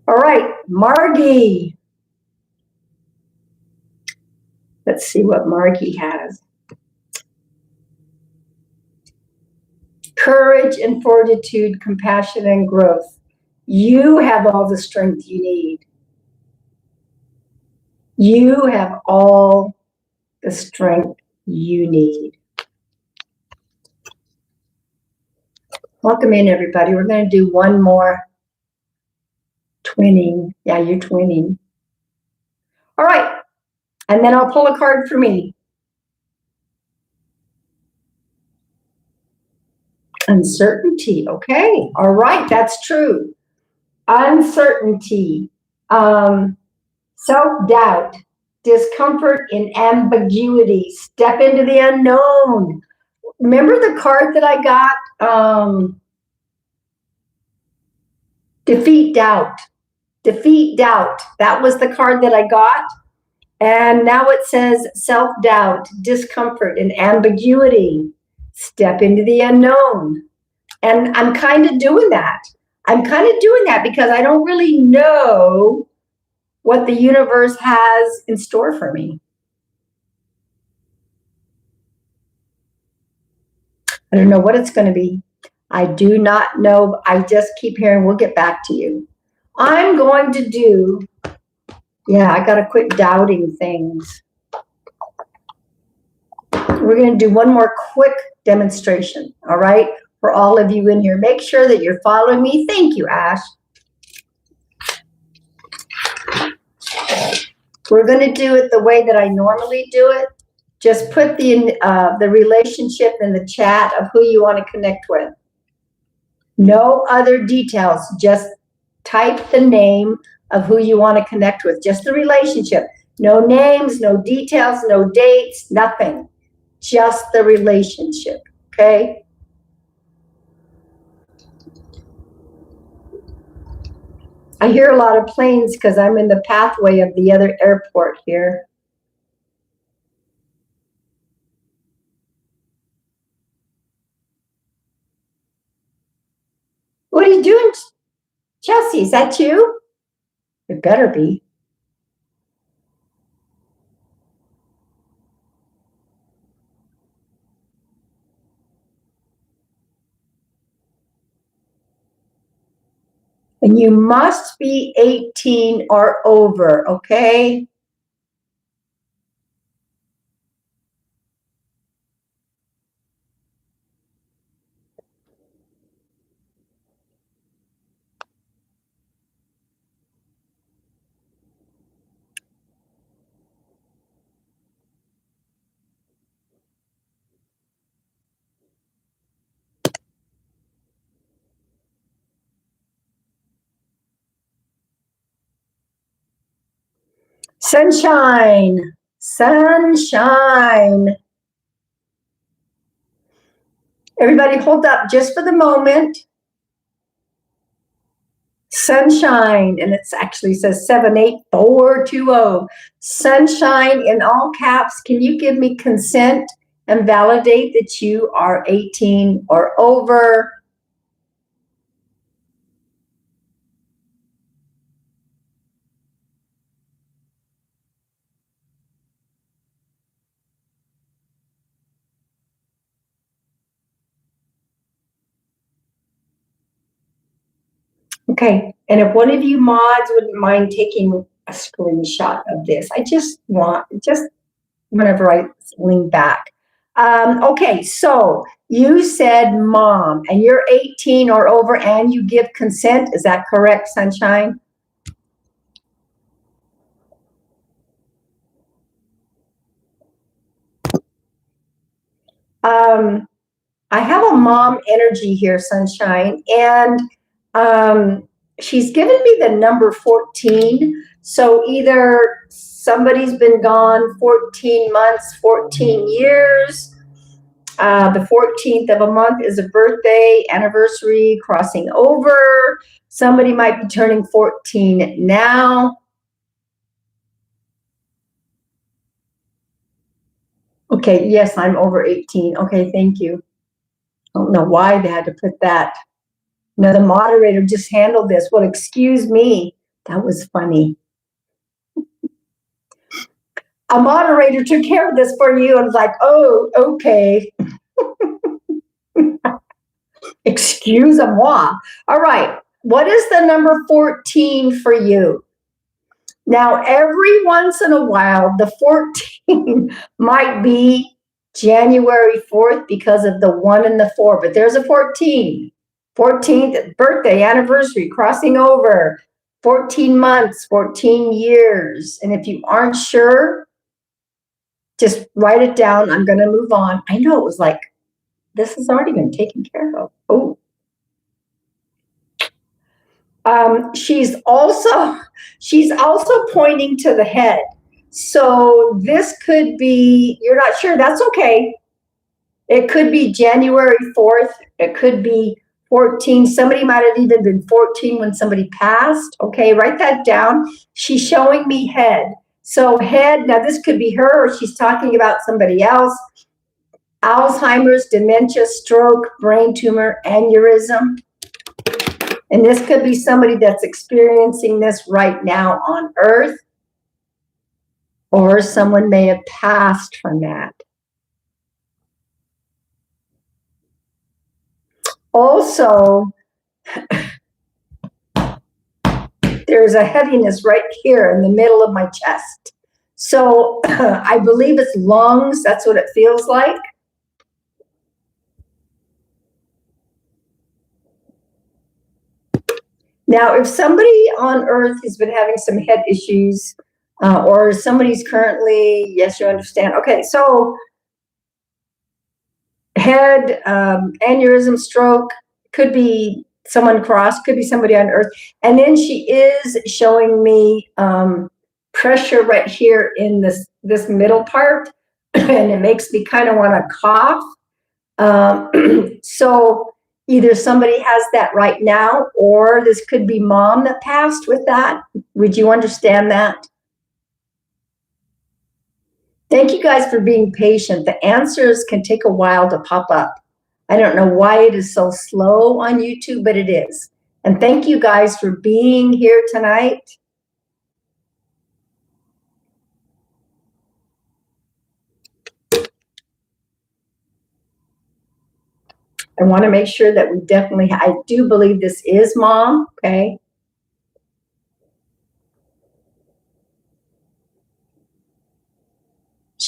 Speaker 1: All right, Margie. Let's see what Margie has. Courage and fortitude, compassion and growth. You have all the strength you need. You have all the strength you need. Welcome in, everybody. We're going to do one more twinning. Yeah, you're twinning. All right. And then I'll pull a card for me. Uncertainty. Okay. All right. That's true. Uncertainty. Self-doubt. Discomfort and ambiguity. Step into the unknown. Remember the card that I got? Defeat doubt. Defeat doubt. That was the card that I got. And now it says self-doubt, discomfort, and ambiguity. Step into the unknown. And I'm kind of doing that. I'm kind of doing that because I don't really know what the universe has in store for me. I don't know what it's going to be. I do not know. I just keep hearing, we'll get back to you. I'm going to do, yeah, I got to quit doubting things. We're going to do one more quick demonstration, all right, for all of you in here. Make sure that you're following me. Thank you, Ash. We're going to do it the way that I normally do it. Just put the relationship in the chat of who you want to connect with. No other details. Just type the name of who you want to connect with. Just the relationship. No names, no details, no dates, nothing. Just the relationship. Okay? I hear a lot of planes because I'm in the pathway of the other airport here. What are you doing, Chelsea? Is that you? It better be. And you must be 18 or over, okay? Sunshine, sunshine. Everybody hold up just for the moment. Sunshine, and it actually says 78420. Sunshine in all caps. Can you give me consent and validate that you are 18 or over? Okay, and if one of you mods wouldn't mind taking a screenshot of this, I just whenever I lean back. Okay, so you said mom, and you're 18 or over, and you give consent. Is that correct, Sunshine? I have a mom energy here, Sunshine, and she's given me the number 14. So either somebody's been gone 14 months, 14 years. The 14th of a month is a birthday, anniversary, crossing over. Somebody might be turning 14 now. Okay, yes, I'm over 18. Okay, thank you. I don't know why they had to put that. No, the moderator just handled this. Well, excuse me. That was funny. A moderator took care of this for you and was like, oh, okay. Excuse-moi. All right. What is the number 14 for you? Now, every once in a while, the 14 might be January 4th because of the 1 and the 4, but there's a 14. 14th birthday, anniversary, crossing over, 14 months, 14 years. And if you aren't sure, just write it down. I'm going to move on. I know it was like, this has already been taken care of. Oh. She's also pointing to the head. So this could be, you're not sure, that's okay. It could be January 4th. It could be 14. Somebody might have even been 14 when somebody passed. Okay, write that down. She's showing me head. So head, now this could be her or she's talking about somebody else. Alzheimer's, dementia, stroke, brain tumor, aneurysm. And this could be somebody that's experiencing this right now on Earth, or someone may have passed from that. Also, there's a heaviness right here in the middle of my chest. So I believe it's lungs. That's what it feels like. Now, if somebody on Earth has been having some head issues, or somebody's currently, yes, you understand. Okay, so head, aneurysm, stroke, could be someone crossed, could be somebody on Earth. And then she is showing me pressure right here in this middle part, and it makes me kind of want to cough. So either somebody has that right now, or this could be mom that passed with that. Would you understand that? Thank you guys for being patient. The answers can take a while to pop up. I don't know why it is so slow on YouTube, but it is. And thank you guys for being here tonight. I want to make sure that we definitely, I do believe this is mom, okay?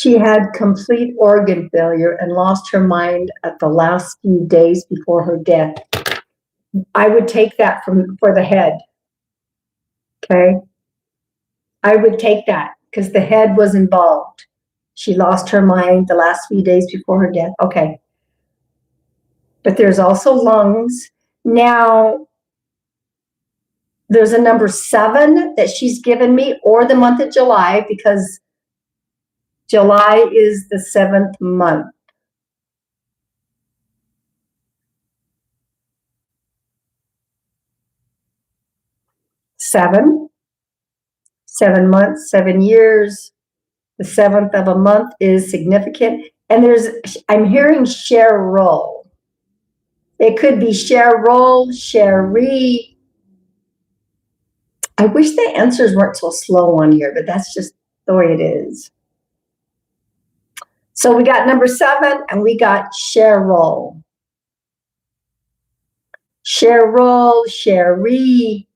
Speaker 1: She had complete organ failure and lost her mind at the last few days before her death. I would take that for the head. Okay. I would take that because the head was involved. She lost her mind the last few days before her death. Okay. But there's also lungs. Now, there's a number 7 that she's given me, or the month of July, because July is the 7th month. Seven months, 7 years. The 7th of a month is significant. And I'm hearing Cheryl. It could be Cheryl, Sherry. I wish the answers weren't so slow on here, but that's just the way it is. So we got number 7 and we got Cheryl. Cheryl, Sherry.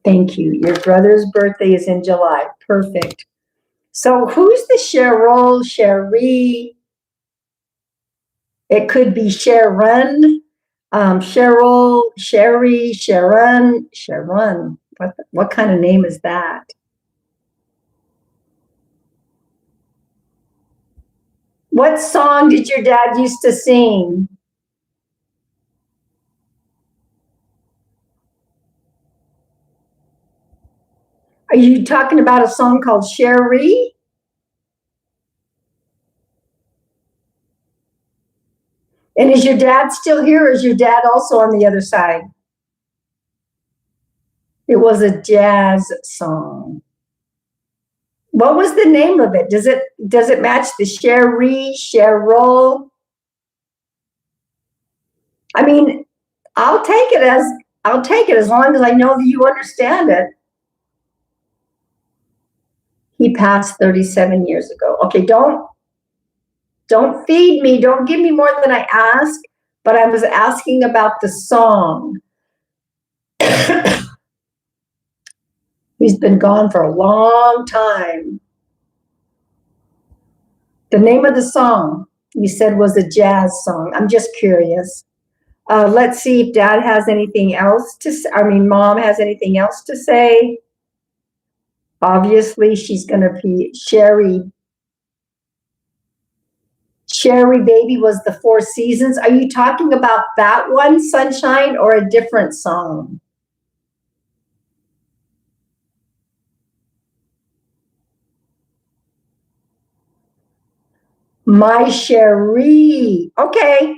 Speaker 1: Thank you. Your brother's birthday is in July. Perfect. So who's the Cheryl, Sherry? It could be Sharon, Cheryl, Sherry, Sharon. What kind of name is that? What song did your dad used to sing? Are you talking about a song called Sherry? And is your dad still here, or is your dad also on the other side? It was a jazz song. What was the name of it? Does it match the Sherry, Cheryl? I mean, I'll take it as long as I know that you understand it. He passed 37 years ago. Okay, don't feed me. Don't give me more than I ask, but I was asking about the song. He's been gone for a long time. The name of the song you said was a jazz song. I'm just curious. Let's see if Dad has anything else to say. I mean, Mom has anything else to say. Obviously, she's going to be Sherry. Sherry Baby was the Four Seasons. Are you talking about that one, Sunshine, or a different song? My Sherry. Okay.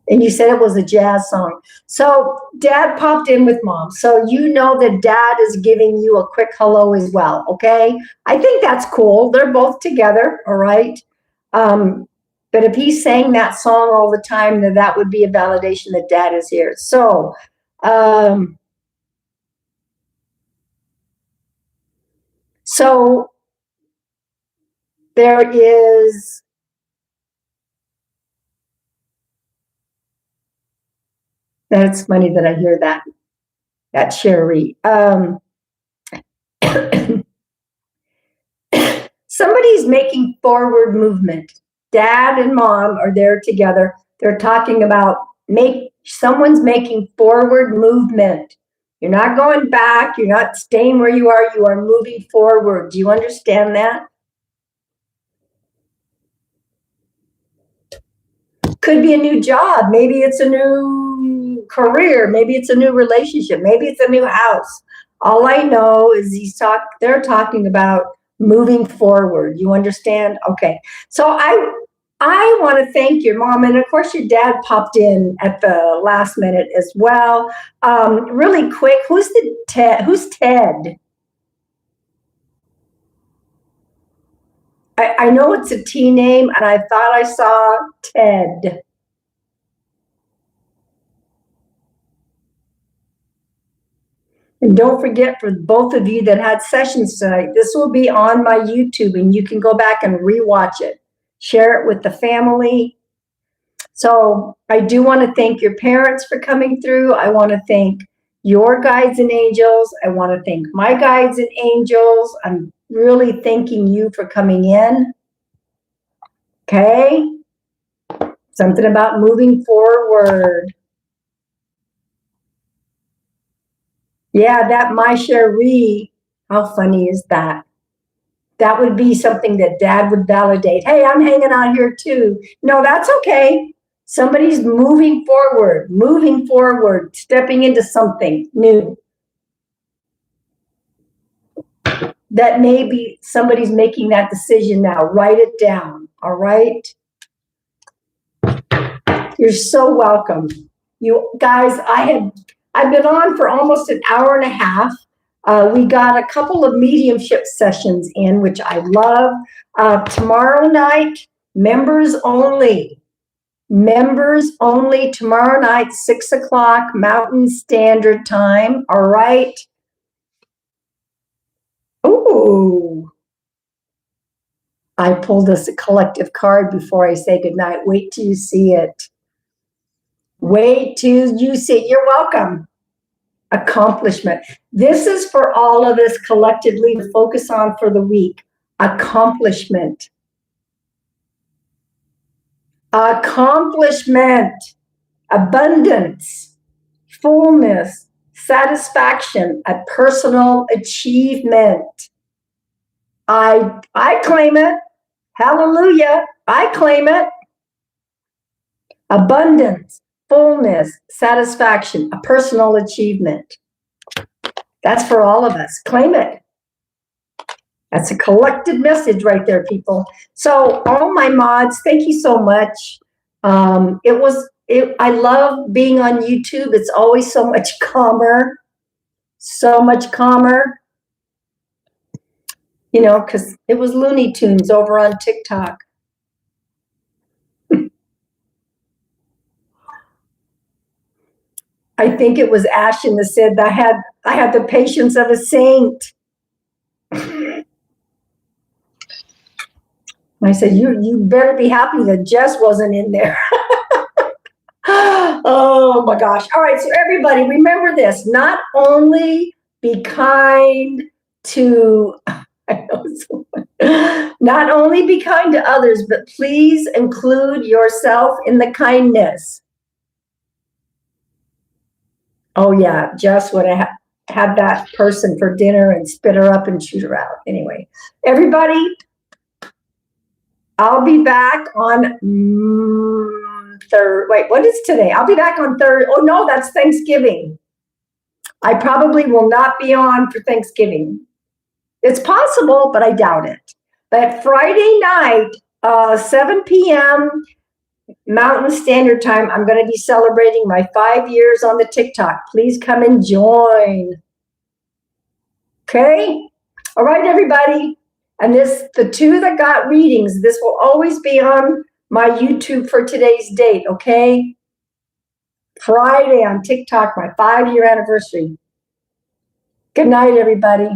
Speaker 1: And you said it was a jazz song. So Dad popped in with Mom. So you know that Dad is giving you a quick hello as well, okay? I think that's cool. They're both together, all right? But if he's saying that song all the time, then that would be a validation that Dad is here. So, there is... That's funny that I hear that Sherry. Somebody's making forward movement. Dad and Mom are there together. They're talking about someone's making forward movement. You're not going back. You're not staying where you are. You are moving forward. Do you understand that? Could be a new job. Maybe it's a new career. Maybe it's a new relationship. Maybe it's a new house. All I know is they're talking about moving forward. You understand? Okay. So I want to thank your Mom, and of course your Dad popped in at the last minute as well. Really quick, who's Ted? I know it's a T name, and I thought I saw Ted. And don't forget, for both of you that had sessions tonight, this will be on my YouTube, and you can go back and rewatch it. Share it with the family. So I do want to thank your parents for coming through. I want to thank your guides and angels. I want to thank my guides and angels. I'm really thanking you for coming in. Okay? Something about moving forward. Yeah, that my Cherie. How funny is that? That would be something that Dad would validate. Hey, I'm hanging out here too. No, that's okay. Somebody's moving forward, stepping into something new. That maybe somebody's making that decision now. Write it down, all right? You're so welcome. You guys, I've been on for almost an hour and a half. We got a couple of mediumship sessions in, which I love. Tomorrow night, members only. Members only tomorrow night, 6 o'clock Mountain Standard Time. All right. Ooh. I pulled us a collective card before I say goodnight. Wait till you see it. Wait till you see it. You're welcome. Accomplishment. This is for all of us collectively to focus on for the week. Accomplishment. Accomplishment. Abundance. Fullness. Satisfaction. A personal achievement. I claim it. Hallelujah. I claim it. Abundance, fullness, satisfaction, a personal achievement. That's for all of us. Claim it. That's a collective message right there, people. So all my mods, thank you so much. I love being on YouTube. It's always so much calmer. So much calmer. You know, because it was Looney Tunes over on TikTok. I think it was Ashen that said that I had the patience of a saint. I said, you better be happy that Jess wasn't in there. Oh my gosh. All right, so everybody remember this. Not only be kind to not only be kind to others, but please include yourself in the kindness. Oh yeah, Jess would have had that person for dinner and spit her up and shoot her out. Anyway, everybody, I'll be back on wait, what is today? I'll be back on Thursday. Oh no, that's Thanksgiving. I probably will not be on for Thanksgiving. It's possible, but I doubt it. But Friday night, 7 p.m. Mountain Standard Time, I'm going to be celebrating my 5 years on the TikTok. Please come and join. Okay? All right, everybody. And the two that got readings, this will always be on my YouTube for today's date, okay? Friday on TikTok, my 5-year anniversary. Good night, everybody.